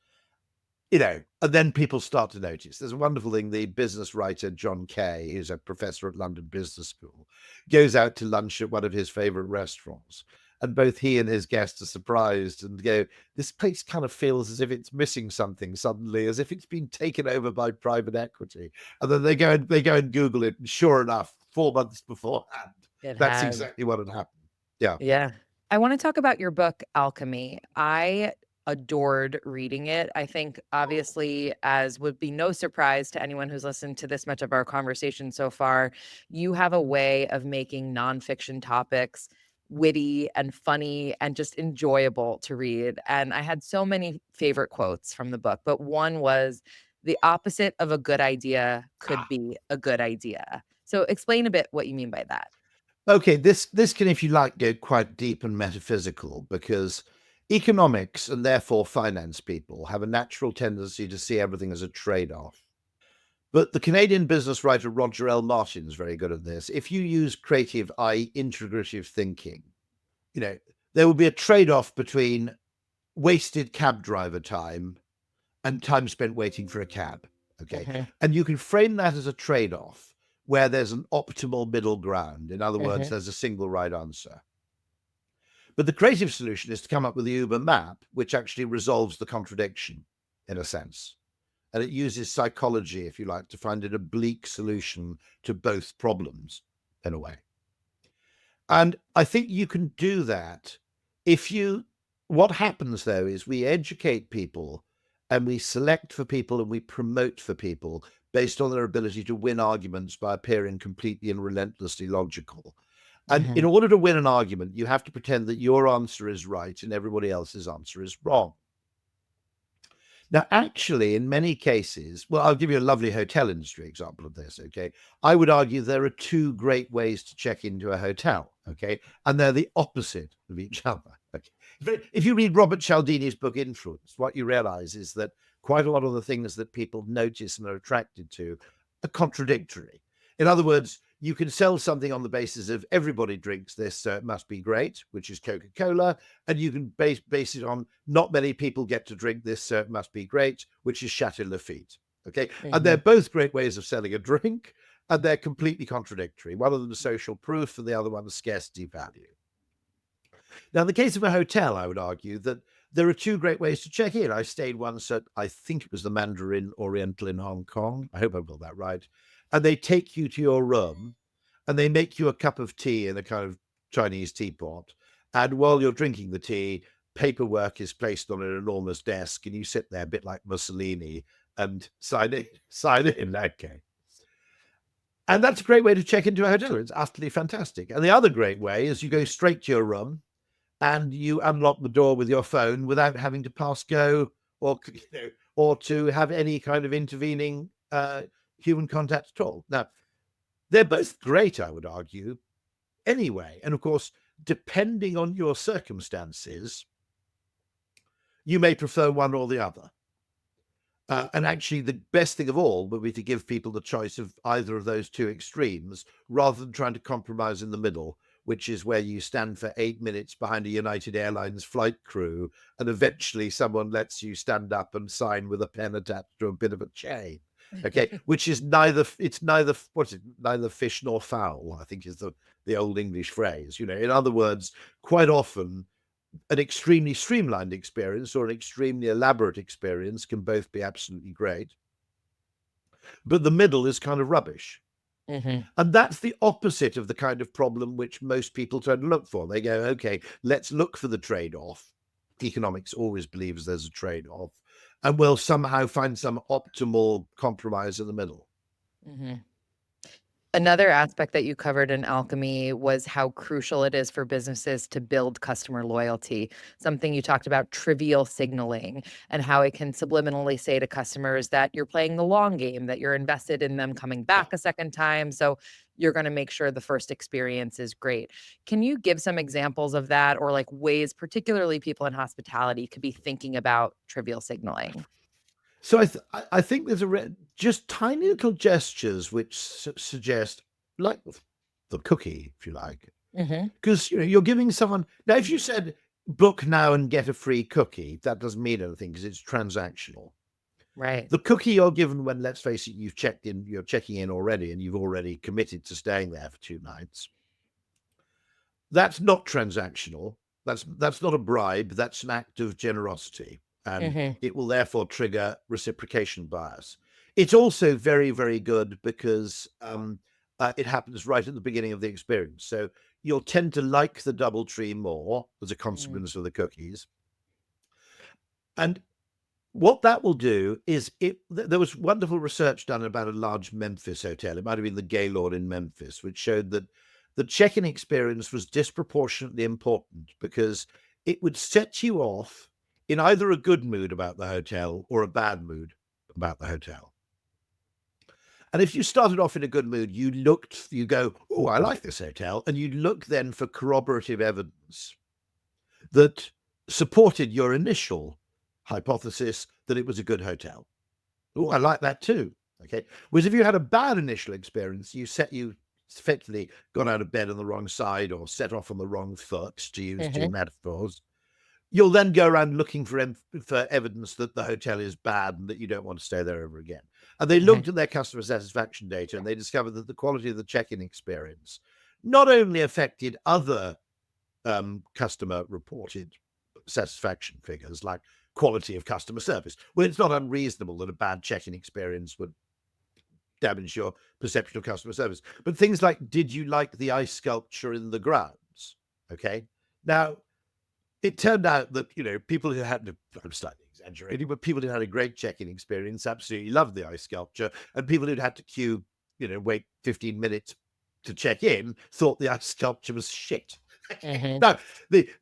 Speaker 1: and then people start to notice. There's a wonderful thing. The business writer, John Kay, who's a professor at London Business School, goes out to lunch at one of his favorite restaurants. and both he and his guest are surprised and go, this place kind of feels as if it's missing something suddenly, as if it's been taken over by private equity. And then they go and Google it, and sure enough, 4 months beforehand,
Speaker 2: It
Speaker 1: that's
Speaker 2: has.
Speaker 1: exactly what had happened. Yeah.
Speaker 2: Yeah. I want to talk about your book, Alchemy. I adored reading it. I think, obviously, as would be no surprise to anyone who's listened to this much of our conversation so far, you have a way of making nonfiction topics witty and funny and just enjoyable to read. And I had so many favorite quotes from the book, but one was, the opposite of a good idea could be a good idea. So explain a bit what you mean by that.
Speaker 1: Okay, this can, if you like, go quite deep and metaphysical, because economics and therefore finance people have a natural tendency to see everything as a trade-off. But the Canadian business writer Roger L. Martin is very good at this. If you use creative, i.e. integrative thinking, there will be a trade-off between wasted cab driver time and time spent waiting for a cab. Okay.
Speaker 2: Mhm.
Speaker 1: And you can frame that as a trade-off where there's an optimal middle ground. In other words, there's a single right answer. But the creative solution is to come up with the Uber map, which actually resolves the contradiction in a sense. And it uses psychology, if you like, to find an oblique solution to both problems in a way. And I think you can do that what happens though is we educate people and we select for people and we promote for people based on their ability to win arguments by appearing completely and relentlessly logical. And in order to win an argument, you have to pretend that your answer is right and everybody else's answer is wrong. Now, actually, in many cases, well, I'll give you a lovely hotel industry example of this, okay? I would argue there are two great ways to check into a hotel, okay? And they're the opposite of each other, okay? If you read Robert Cialdini's book, Influence, what you realize is that quite a lot of the things that people notice and are attracted to are contradictory. In other words, you can sell something on the basis of everybody drinks this, so it must be great, which is Coca-Cola, and you can base it on not many people get to drink this, so it must be great, which is Chateau Lafite. Okay, and they're both great ways of selling a drink, and they're completely contradictory. One of them is social proof, and the other one is scarcity value. Now, in the case of a hotel, I would argue that there are two great ways to check in. I stayed once at, I think it was the Mandarin Oriental in Hong Kong. I hope I've got that right. And they take you to your room and they make you a cup of tea in a kind of Chinese teapot. And while you're drinking the tea, paperwork is placed on an enormous desk and you sit there a bit like Mussolini and sign in, okay. And that's a great way to check into a hotel. It's utterly fantastic. And the other great way is you go straight to your room and you unlock the door with your phone without having to pass go or to have any kind of intervening human contact at all. Now, they're both great, I would argue, anyway. And of course, depending on your circumstances, you may prefer one or the other. And actually, the best thing of all would be to give people the choice of either of those two extremes rather than trying to compromise in the middle, which is where you stand for 8 minutes behind a United Airlines flight crew and eventually someone lets you stand up and sign with a pen attached to a bit of a chain. Okay, which is neither fish nor fowl, I think is the old English phrase. In other words, quite often an extremely streamlined experience or an extremely elaborate experience can both be absolutely great. But the middle is kind of rubbish. And that's the opposite of the kind of problem which most people try to look for. They go, okay, let's look for the trade-off. Economics always believes there's a trade-off, and we'll somehow find some optimal compromise in the middle.
Speaker 2: Another aspect that you covered in Alchemy was how crucial it is for businesses to build customer loyalty. Something you talked about, trivial signaling, and how it can subliminally say to customers that you're playing the long game, that you're invested in them coming back a second time. So you're going to make sure the first experience is great. Can you give some examples of that, or like ways, particularly people in hospitality, could be thinking about trivial signaling?
Speaker 1: So I think there's just tiny little gestures which suggest, like the cookie, if you like, because you're giving someone. Now, if you said book now and get a free cookie, that doesn't mean anything because it's transactional.
Speaker 2: Right.
Speaker 1: The cookie you're given when, let's face it, you're checking in already and you've already committed to staying there for 2 nights. That's not transactional. That's not a bribe. That's an act of generosity, and it will therefore trigger reciprocation bias. It's also very, very good because it happens right at the beginning of the experience. So you'll tend to like the DoubleTree more as a consequence of the cookies. And what that will do is there was wonderful research done about a large Memphis hotel. It might have been the Gaylord in Memphis, which showed that the check-in experience was disproportionately important because it would set you off in either a good mood about the hotel or a bad mood about the hotel. And if you started off in a good mood, you go, oh, I like this hotel. And you look then for corroborative evidence that supported your initial hypothesis that it was a good hotel. Oh, I like that too. Okay. Whereas if you had a bad initial experience, you effectively got out of bed on the wrong side or set off on the wrong foot, to use two metaphors, you'll then go around looking for evidence that the hotel is bad and that you don't want to stay there ever again. And they looked at their customer satisfaction data and they discovered that the quality of the check-in experience not only affected other customer reported satisfaction figures like quality of customer service. Well, it's not unreasonable that a bad check-in experience would damage your perception of customer service. But things like, did you like the ice sculpture in the grounds? Okay. Now, it turned out that, people who had, I'm slightly exaggerating, but people who had a great check-in experience absolutely loved the ice sculpture. And people who'd had to queue, wait 15 minutes to check in thought the ice sculpture was shit. Now,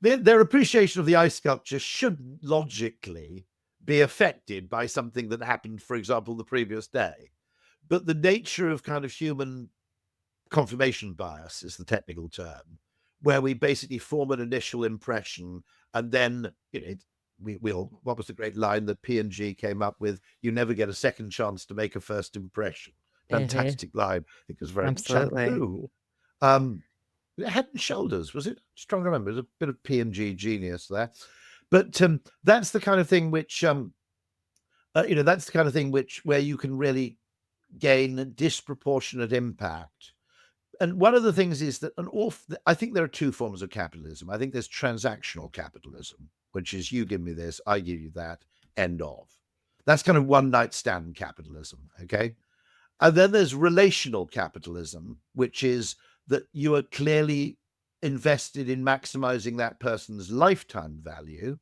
Speaker 1: their appreciation of the ice sculpture shouldn't logically be affected by something that happened, for example, the previous day. But the nature of kind of human confirmation bias is the technical term, where we basically form an initial impression and then, what was the great line that P&G came up with? You never get a second chance to make a first impression. Fantastic line. I think it was very shampoo. Head and Shoulders, was it? Strong to remember. There's a bit of P&G genius there. But that's the kind of thing which, that's the kind of thing where you can really gain a disproportionate impact. And one of the things is that I think there are two forms of capitalism. I think there's transactional capitalism, which is you give me this, I give you that, end of. That's kind of one night stand capitalism, okay? And then there's relational capitalism, which is that you are clearly invested in maximizing that person's lifetime value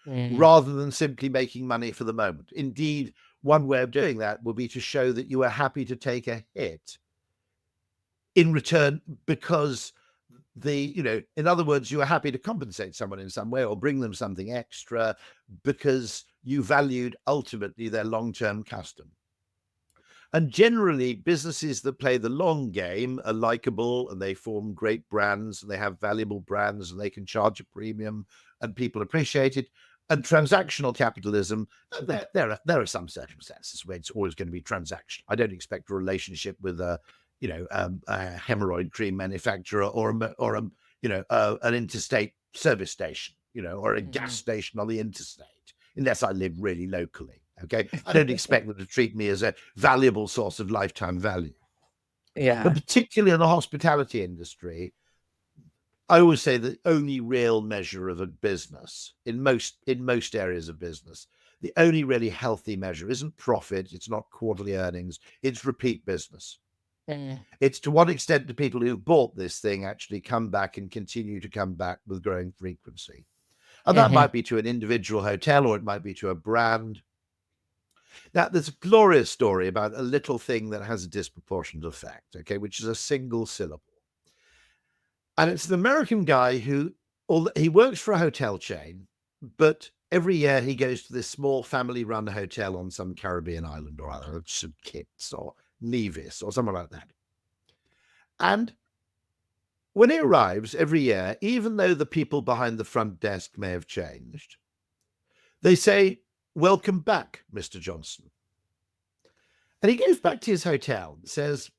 Speaker 1: rather than simply making money for the moment. Indeed, one way of doing that would be to show that you are happy to take a hit in return because in other words, you are happy to compensate someone in some way or bring them something extra because you valued ultimately their long-term custom. And generally, businesses that play the long game are likable and they form great brands and they have valuable brands and they can charge a premium and people appreciate it. And transactional capitalism, there are some circumstances where it's always going to be transactional. I don't expect a relationship with a hemorrhoid cream manufacturer or an interstate service station, or a gas station on the interstate, unless I live really locally. Okay, I don't expect them to treat me as a valuable source of lifetime value.
Speaker 2: Yeah.
Speaker 1: But particularly in the hospitality industry, I always say the only real measure of a business in most areas of business, the only really healthy measure isn't profit, it's not quarterly earnings, it's repeat business. It's to what extent do people who bought this thing actually come back and continue to come back with growing frequency. And that might be to an individual hotel or it might be to a brand. Now, there's a glorious story about a little thing that has a disproportionate effect, okay, which is a single syllable. And it's an American guy who he works for a hotel chain, but every year he goes to this small family-run hotel on some Caribbean island or other, St. Kitts or Nevis or something like that. And when he arrives every year, even though the people behind the front desk may have changed, they say, "Welcome back, Mr. Johnson." And he goes back to his hotel and says,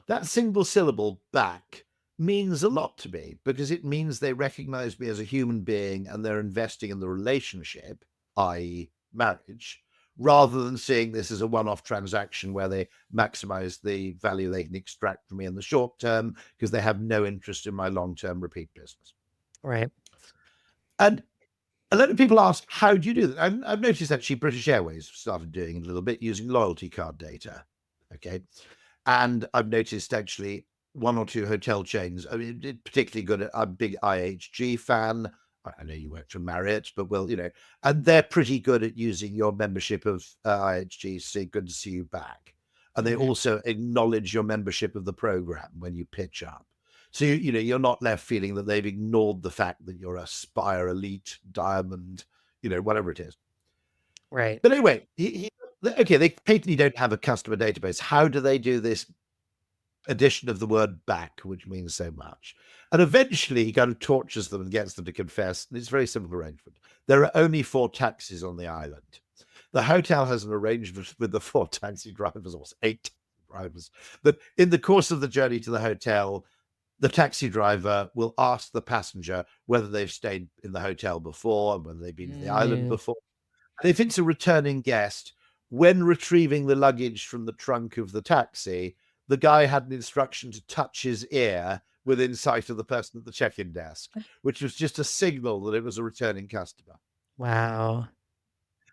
Speaker 1: that single syllable "back" means a lot to me because it means they recognize me as a human being and they're investing in the relationship, i.e. marriage, rather than seeing this as a one-off transaction where they maximize the value they can extract from me in the short term because they have no interest in my long-term repeat business.
Speaker 2: Right.
Speaker 1: And a lot of people ask, how do you do that? I've noticed actually British Airways started doing it a little bit using loyalty card data. Okay. And I've noticed actually one or two hotel chains. I mean, particularly good. I'm a big IHG fan. I know you work for Marriott, but well, and they're pretty good at using your membership of IHG to say, good to see you back. And they also acknowledge your membership of the program when you pitch up. So, you're not left feeling that they've ignored the fact that you're a Spire Elite, Diamond, whatever it is.
Speaker 2: Right.
Speaker 1: But anyway, okay, they patently don't have a customer database. How do they do this addition of the word back, which means so much? And eventually he kind of tortures them and gets them to confess. And it's a very simple arrangement. There are only 4 taxis on the island. The hotel has an arrangement with the 4 taxi drivers, or 8 drivers, that in the course of the journey to the hotel, the taxi driver will ask the passenger whether they've stayed in the hotel before and whether they've been to the island before. And if it's a returning guest, when retrieving the luggage from the trunk of the taxi, the guy had an instruction to touch his ear within sight of the person at the check-in desk, which was just a signal that it was a returning customer.
Speaker 2: Wow.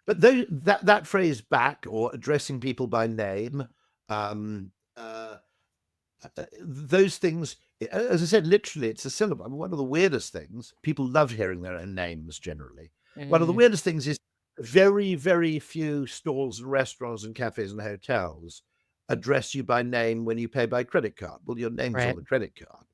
Speaker 1: But that phrase back, or addressing people by name, those things, as I said, literally, it's a syllable. I mean, one of the weirdest things, people love hearing their own names generally. One of the weirdest things is very, very few stores and restaurants and cafes and hotels address you by name when you pay by credit card. Well, your name's on the credit card.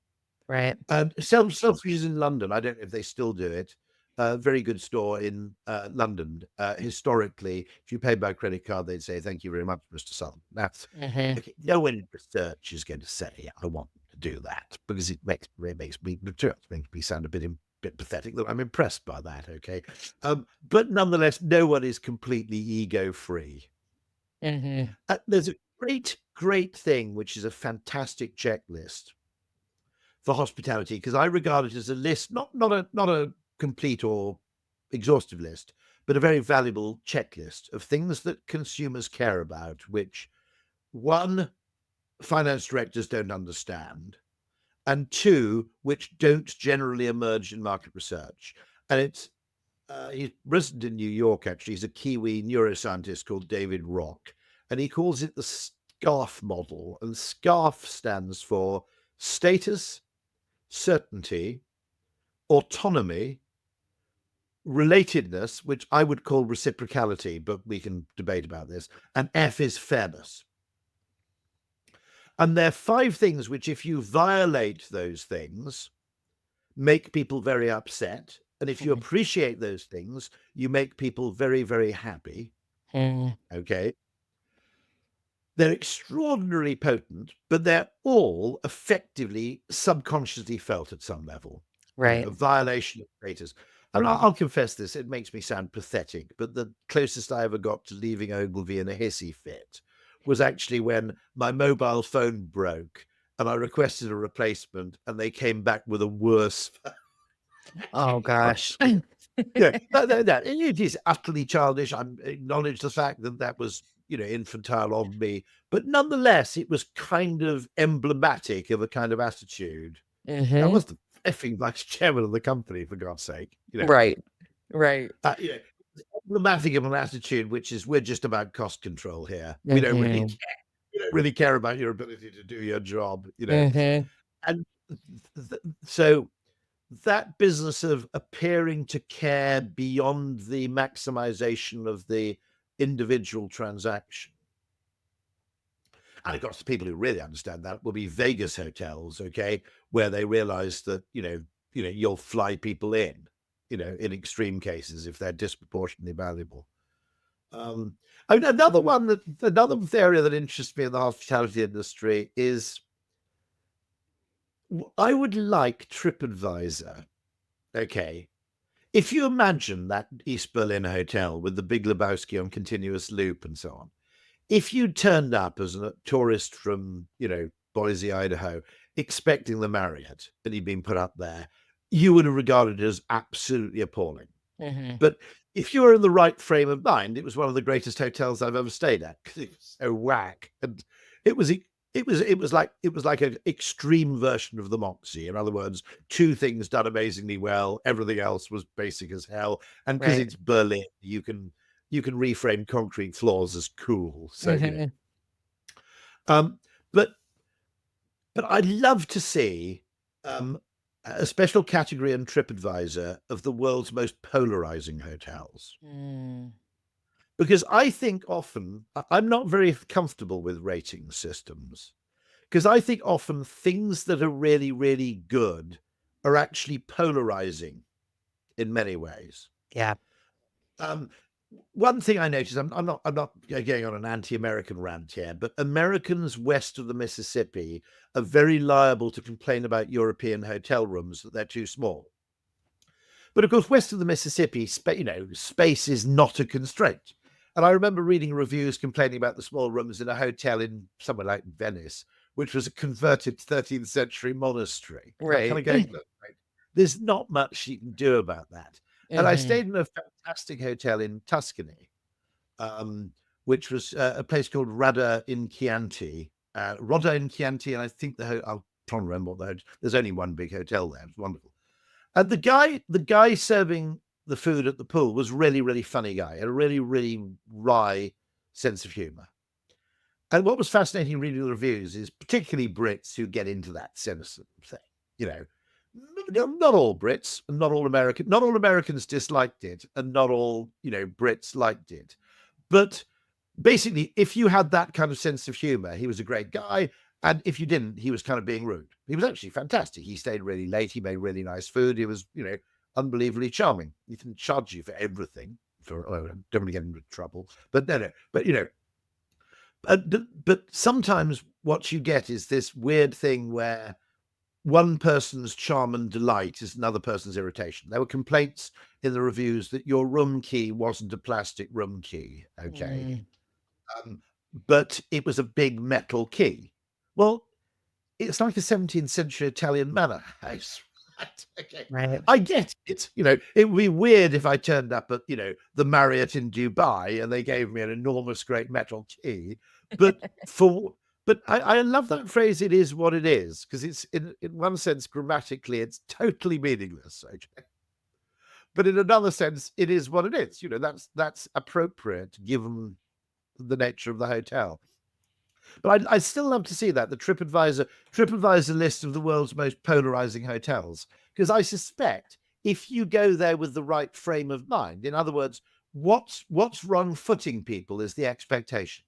Speaker 2: Right.
Speaker 1: And Selfridges in London, I don't know if they still do it. Very good store in London. Historically, if you pay by credit card, they'd say, thank you very much, Mr. Sutherland. That's okay. No one in research is going to say, I want to do that, because it makes me sound a bit pathetic that I'm impressed by that. Okay. But nonetheless, no one is completely ego-free. There's a great thing, which is a fantastic checklist for hospitality, because I regard it as a list, not a complete or exhaustive list, but a very valuable checklist of things that consumers care about, which, 1, finance directors don't understand, and 2, which don't generally emerge in market research. And it's he's resident in New York, actually. He's a Kiwi neuroscientist called David Rock, and he calls it the SCARF model. And SCARF stands for status, certainty, autonomy, relatedness, which I would call reciprocality, but we can debate about this, and F is fairness. And there are 5 things which, if you violate those things, make people very upset. And if you appreciate those things, you make people very, very happy. Okay. They're extraordinarily potent, but they're all effectively subconsciously felt at some level.
Speaker 2: Right.
Speaker 1: A violation of status. And I'll confess this, it makes me sound pathetic, but the closest I ever got to leaving Ogilvy in a hissy fit was actually when my mobile phone broke and I requested a replacement and they came back with a worse.
Speaker 2: Oh, gosh.
Speaker 1: It is utterly childish. I acknowledge the fact that was, infantile of me, but nonetheless, it was kind of emblematic of a kind of attitude. I was the effing vice chairman of the company, for God's sake.
Speaker 2: Right.
Speaker 1: Emblematic of an attitude, which is, we're just about cost control here. We don't really care about your ability to do your job. And so that business of appearing to care beyond the maximization of the individual transaction. And of course, the people who really understand that will be Vegas hotels, okay, where they realize that, you'll fly people in extreme cases if they're disproportionately valuable. Another area that interests me in the hospitality industry is, I would like TripAdvisor. Okay. If you imagine that East Berlin hotel with the Big Lebowski on continuous loop and so on, if you turned up as a tourist from, Boise, Idaho, expecting the Marriott and you'd been put up there, you would have regarded it as absolutely appalling. But if you were in the right frame of mind, it was one of the greatest hotels I've ever stayed at, because it was so whack. And it was It was like an extreme version of the Moxie. In other words, two things done amazingly well, everything else was basic as hell. And because
Speaker 2: Right.
Speaker 1: it's Berlin, you can reframe concrete floors as cool. So
Speaker 2: Mhm.
Speaker 1: um, but I'd love to see um, a special category in TripAdvisor of the world's most polarizing hotels.
Speaker 2: Mm.
Speaker 1: Because I think often I'm not very comfortable with rating systems, because I think often things that are really, really good are actually polarizing in many ways.
Speaker 2: Yeah.
Speaker 1: Um, One thing I noticed, I'm not going on an anti-American rant here, but Americans west of the Mississippi are very liable to complain about European hotel rooms that they're too small. But of course, west of the Mississippi, space is not a constraint. And I remember reading reviews complaining about the small rooms in a hotel in somewhere like Venice, which was a converted 13th century monastery. And I kind
Speaker 2: Right.
Speaker 1: of going, look, right, there's not much you can do about that. And I
Speaker 2: Mhm.
Speaker 1: stayed in a fantastic hotel in Tuscany, um, which was a place called Roda in Chianti, and I think I'll try and remember what there's only one big hotel there. It's wonderful. And the guy serving the food at the pool was really, really funny guy, a really, really wry sense of humor. And what was fascinating reading the reviews is particularly Brits who get into that cynicism thing. You know, not all Brits and not all Americans disliked it, and not all Brits liked it. But basically, if you had that kind of sense of humor, he was a great guy. And if you didn't, he was kind of being rude. He was actually fantastic. He stayed really late. He made really nice food. He was, unbelievably charming. He didn't charge you for everything. Don't want to get into trouble. But no. But but sometimes what you get is this weird thing where one person's charm and delight is another person's irritation. There were complaints in the reviews that your room key wasn't a plastic room key. Okay.
Speaker 2: Mm.
Speaker 1: Um, but it was a big metal key. Well, it's like a 17th century Italian manor house. Right? Okay.
Speaker 2: Right.
Speaker 1: I get it. It would be weird if I turned up at, the Marriott in Dubai and they gave me an enormous great metal key. But I love that phrase, it is what it is, because it's in one sense, grammatically, it's totally meaningless. Okay. But in another sense, it is what it is. That's appropriate given the nature of the hotel. But I'd still love to see that, the TripAdvisor list of the world's most polarizing hotels, because I suspect if you go there with the right frame of mind, in other words, what's wrong footing people is the expectation.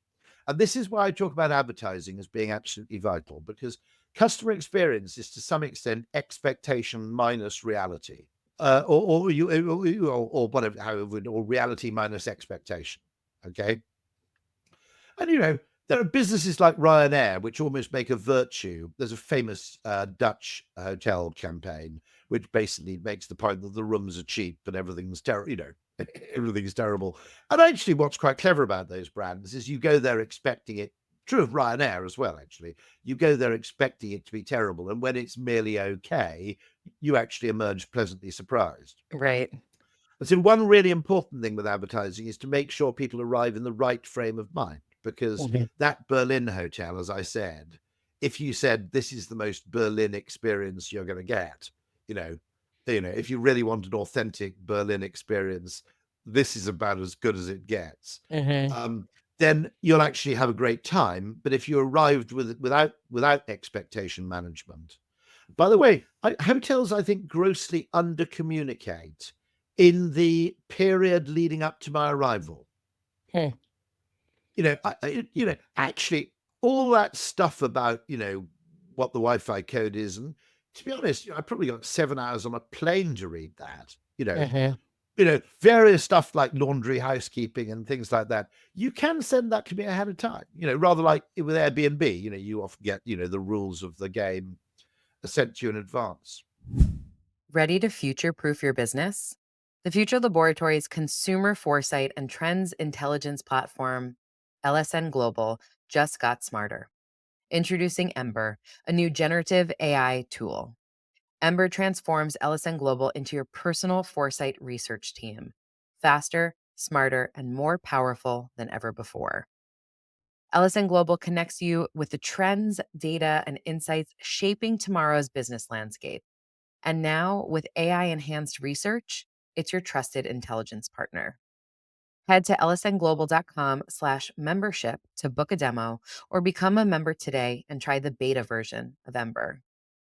Speaker 1: And this is why I talk about advertising as being absolutely vital, because customer experience is to some extent expectation minus reality, or whatever, however, or reality minus expectation. Okay. And there are businesses like Ryanair, which almost make a virtue. There's a famous Dutch hotel campaign, which basically makes the point that the rooms are cheap and everything's terrible. Everything's terrible. And actually, what's quite clever about those brands is you go there expecting it. True of Ryanair as well, actually. You go there expecting it to be terrible, and when it's merely okay, you actually emerge pleasantly surprised.
Speaker 2: Right.
Speaker 1: And so one really important thing with advertising is to make sure people arrive in the right frame of mind, because
Speaker 2: Mhm.
Speaker 1: that Berlin hotel, as I said, if you said this is the most Berlin experience you're going to get, you know, if you really want an authentic Berlin experience, this is about as good as it gets.
Speaker 2: Mhm.
Speaker 1: Um, then you'll actually have a great time. But if you arrived without expectation management, by the way, hotels, I think, grossly undercommunicate in the period leading up to my arrival.
Speaker 2: Hmm.
Speaker 1: Actually, all that stuff about what the Wi-Fi code is, and to be honest, I probably got 7 hours on a plane to read that.
Speaker 2: Mhm.
Speaker 1: Various stuff like laundry, housekeeping, and things like that. You can send that to me ahead of time. Rather like with Airbnb. You often get the rules of the game sent to you in advance.
Speaker 2: Ready to future-proof your business? The Future Laboratories consumer foresight and trends intelligence platform, LSN Global, just got smarter. Introducing Ember, a new generative AI tool. Ember transforms LSN Global into your personal foresight research team. Faster, smarter, and more powerful than ever before. LSN Global connects you with the trends, data, and insights shaping tomorrow's business landscape. And now, with AI-enhanced research, it's your trusted intelligence partner. Head to lsnglobal.com/membership to book a demo or become a member today and try the beta version of Ember.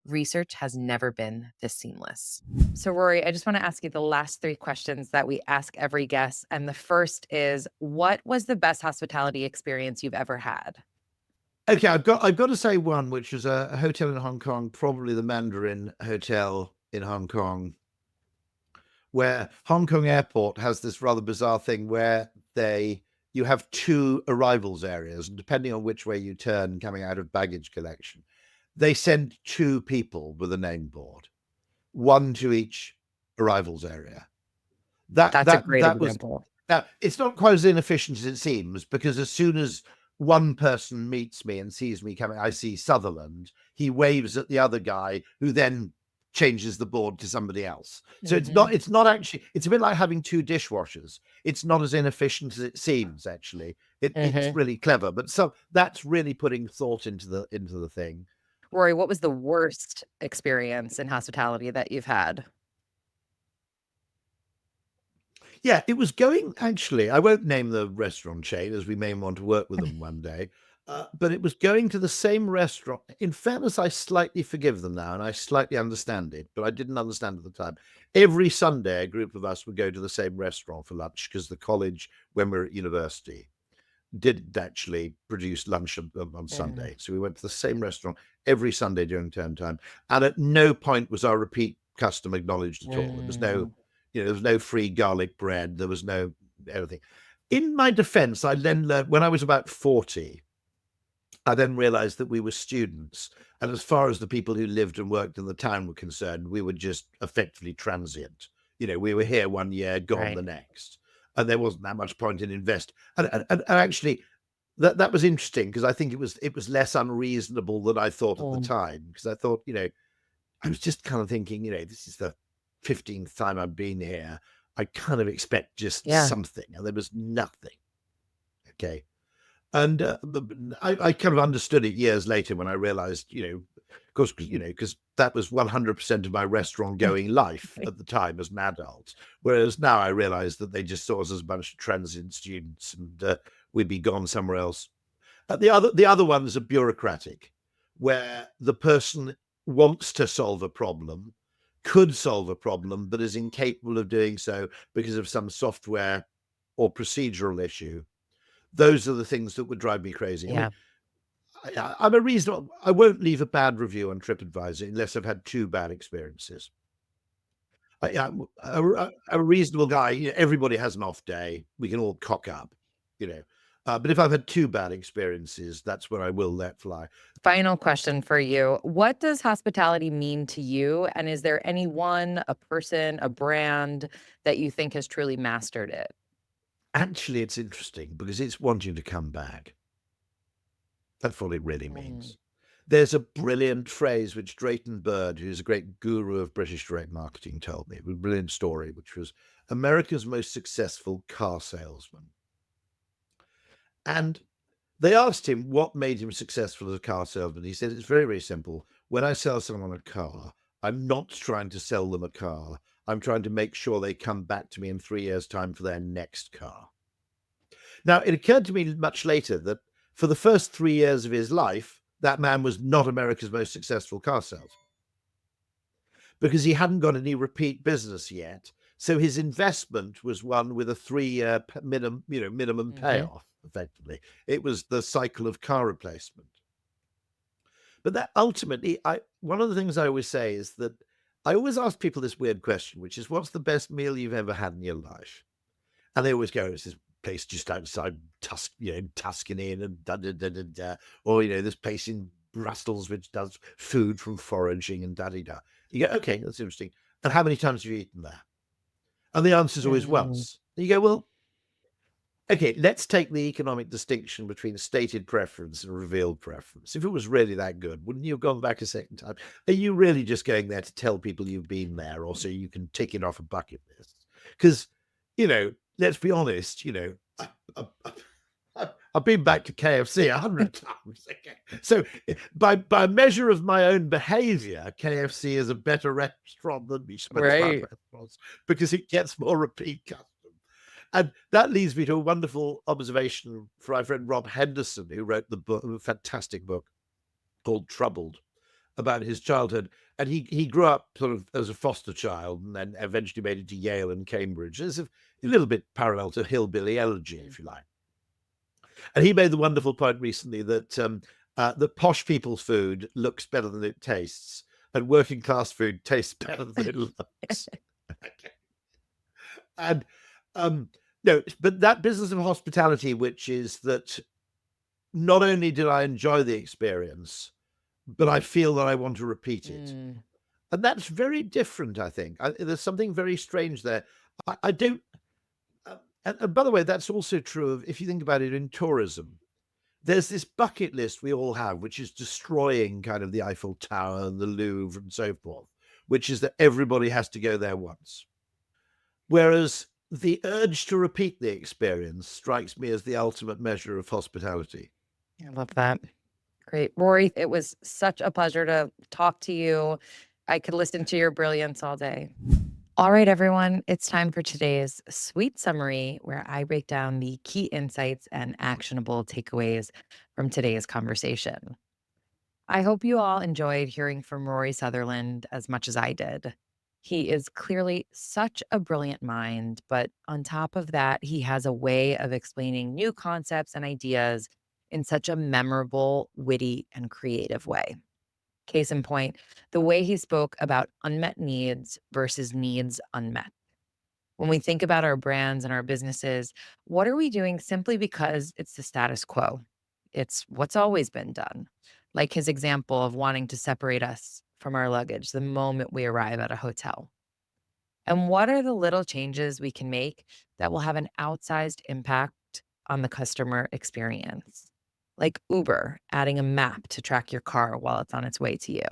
Speaker 2: Research has never been this seamless. So, Rory, I just want to ask you the last 3 questions that we ask every guest. And the first is, what was the best hospitality experience you've ever had?
Speaker 1: Okay, I've got to say one, which was a hotel in Hong Kong, probably the Mandarin Hotel in Hong Kong, where Hong Kong Airport has this rather bizarre thing where you have 2 arrivals areas, and depending on which way you turn coming out of baggage collection, they send 2 people with a name board, 1 to each arrivals area.
Speaker 2: That's a great
Speaker 1: That was
Speaker 2: example.
Speaker 1: now, it's not quite as inefficient as it seems, because as soon as one person meets me and sees me coming, I see Sutherland, he waves at the other guy, who then changes the board to somebody else. So it's not actually, it's a bit like having 2 dishwashers. It's not as inefficient as it seems, actually. It's really clever, but so that's really putting thought into the thing.
Speaker 2: Rory, what was the worst experience in hospitality that you've had?
Speaker 1: Yeah, it was going, actually, I won't name the restaurant chain, as we may want to work with them one day, but it was going to the same restaurant. In fairness, I slightly forgive them now, and I slightly understand it, but I didn't understand at the time. Every Sunday, a group of us would go to the same restaurant for lunch, because the college, when we were at university, didn't actually produce lunch on Sunday. So we went to the same restaurant every Sunday during term time, and at no point was our repeat custom acknowledged at all. There was no, there was no free garlic bread. There was no everything. In my defense, I then learned, when I was about 40, I then realized that we were students. And as far as the people who lived and worked in the town were concerned, we were just effectively transient. We were here one year, gone the next. And there wasn't that much point in invest. And actually, that was interesting, because I think it was less unreasonable than I thought at the time. Because I thought, I was just kind of thinking, this is the 15th time I've been here. I kind of expect just something, and there was nothing. Okay. And I kind of understood it years later when I realized, of course, because that was 100% of my restaurant going life at the time as an adult. Whereas now I realize that they just saw us as a bunch of transient students, and we'd be gone somewhere else. The other ones are bureaucratic, where the person wants to solve a problem, could solve a problem, but is incapable of doing so because of some software or procedural issue. Those are the things that would drive me crazy. I mean, I'm a reasonable. I won't leave a bad review on TripAdvisor unless I've had 2 bad experiences. I'm a reasonable guy. Everybody has an off day. We can all cock up, you know. But if I've had 2 bad experiences, that's where I will let fly.
Speaker 2: Final question for you. What does hospitality mean to you? And is there anyone, a person, a brand that you think has truly mastered it?
Speaker 1: Actually, it's interesting, because it's wanting to come back. That's what it really means. There's a brilliant phrase which Drayton Bird, who's a great guru of British direct marketing, told me. It was a brilliant story, which was America's most successful car salesman. And they asked him what made him successful as a car salesman. He said, it's very, very simple. When I sell someone a car, I'm not trying to sell them a car. I'm trying to make sure they come back to me in 3 years' time for their next car. Now, it occurred to me much later that for the first 3 years of his life, that man was not America's most successful car salesman, because he hadn't got any repeat business yet. So his investment was one with a 3-year minimum payoff. Effectively, it was the cycle of car replacement. But that ultimately, one of the things I always say is that I always ask people this weird question, which is, what's the best meal you've ever had in your life? And they always go, it's this place just outside Tuscany, and or this place in Brussels which does food from foraging and da-da-da. You go, okay, that's interesting. And how many times have you eaten there? And the answer is always once. And you go, well, okay, let's take the economic distinction between stated preference and revealed preference. If it was really that good, wouldn't you have gone back a second time? Are you really just going there to tell people you've been there, or so you can tick it off a bucket list? Because, let's be honest, I've been back to KFC 100 times. Okay. So by measure of my own behavior, KFC is a better restaurant than Michelin
Speaker 2: Right.
Speaker 1: restaurants because it gets more repeat custom. And that leads me to a wonderful observation from my friend Rob Henderson, who wrote a fantastic book called Troubled, about his childhood. And he grew up sort of as a foster child and then eventually made it to Yale and Cambridge. It's a little bit parallel to hillbilly elegy, if you like. And he made the wonderful point recently that that posh people's food looks better than it tastes, and working class food tastes better than it looks. Okay. And no, but that business of hospitality, which is that not only did I enjoy the experience, but I feel that I want to repeat it. And that's very different, I think. There's something very strange there. I don't. And by the way, that's also true of, if you think about it, in tourism. There's this bucket list we all have, which is destroying kind of the Eiffel Tower and the Louvre and so forth, which is that everybody has to go there once. Whereas the urge to repeat the experience strikes me as the ultimate measure of hospitality.
Speaker 2: I love that. Great. Rory, it was such a pleasure to talk to you. I could listen to your brilliance all day. All right, everyone, it's time for today's sweet summary where I break down the key insights and actionable takeaways from today's conversation. I hope you all enjoyed hearing from Rory Sutherland as much as I did. He is clearly such a brilliant mind, but on top of that, he has a way of explaining new concepts and ideas in such a memorable, witty, and creative way. Case in point, the way he spoke about unmet needs versus needs unmet. When we think about our brands and our businesses, what are we doing simply because it's the status quo? It's what's always been done. Like his example of wanting to separate us from our luggage the moment we arrive at a hotel. And what are the little changes we can make that will have an outsized impact on the customer experience? Like Uber adding a map to track your car while it's on its way to you,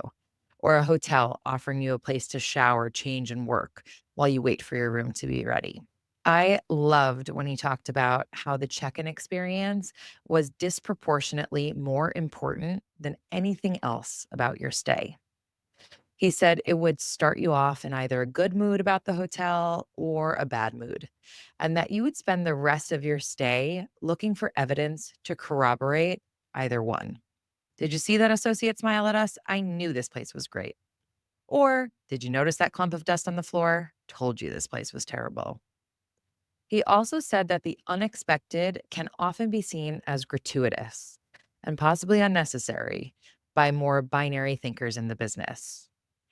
Speaker 2: or a hotel offering you a place to shower, change, and work while you wait for your room to be ready. I loved when he talked about how the check-in experience was disproportionately more important than anything else about your stay. He said it would start you off in either a good mood about the hotel or a bad mood, and that you would spend the rest of your stay looking for evidence to corroborate either one. Did you see that associate smile at us? I knew this place was great. Or did you notice that clump of dust on the floor? Told you this place was terrible. He also said that the unexpected can often be seen as gratuitous and possibly unnecessary by more binary thinkers in the business.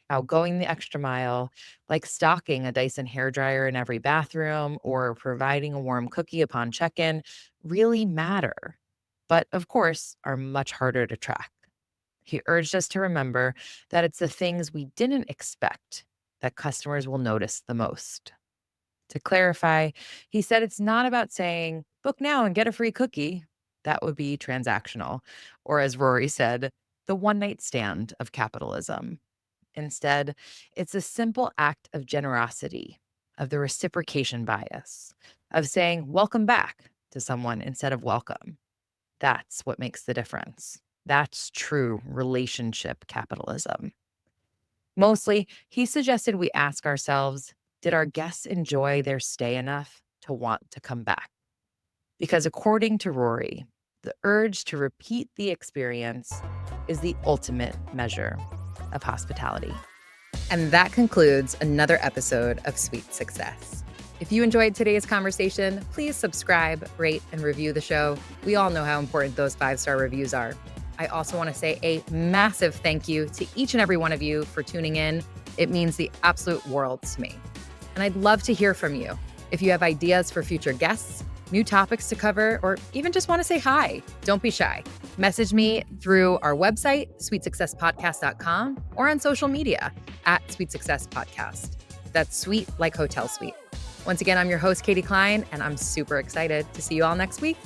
Speaker 2: How going the extra mile, like stocking a Dyson hairdryer in every bathroom or providing a warm cookie upon check-in, really matter, but of course are much harder to track. He urged us to remember that it's the things we didn't expect that customers will notice the most. To clarify, he said it's not about saying, book now and get a free cookie. That would be transactional. Or as Rory said, the one night stand of capitalism. Instead, it's a simple act of generosity, of the reciprocation bias, of saying welcome back to someone instead of welcome. That's what makes the difference. That's true relationship capitalism. Mostly, he suggested we ask ourselves, did our guests enjoy their stay enough to want to come back? Because according to Rory, the urge to repeat the experience is the ultimate measure of hospitality. And that concludes another episode of Sweet Success. If you enjoyed today's conversation, please subscribe, rate, and review the show. We all know how important those 5-star reviews are. I also want to say a massive thank you to each and every one of you for tuning in. It means the absolute world to me. And I'd love to hear from you. If you have ideas for future guests, new topics to cover, or even just want to say hi, don't be shy. Message me through our website, sweetsuccesspodcast.com, or on social media at Sweet Success Podcast. That's sweet like hotel suite. Once again, I'm your host, Katie Cline, and I'm super excited to see you all next week.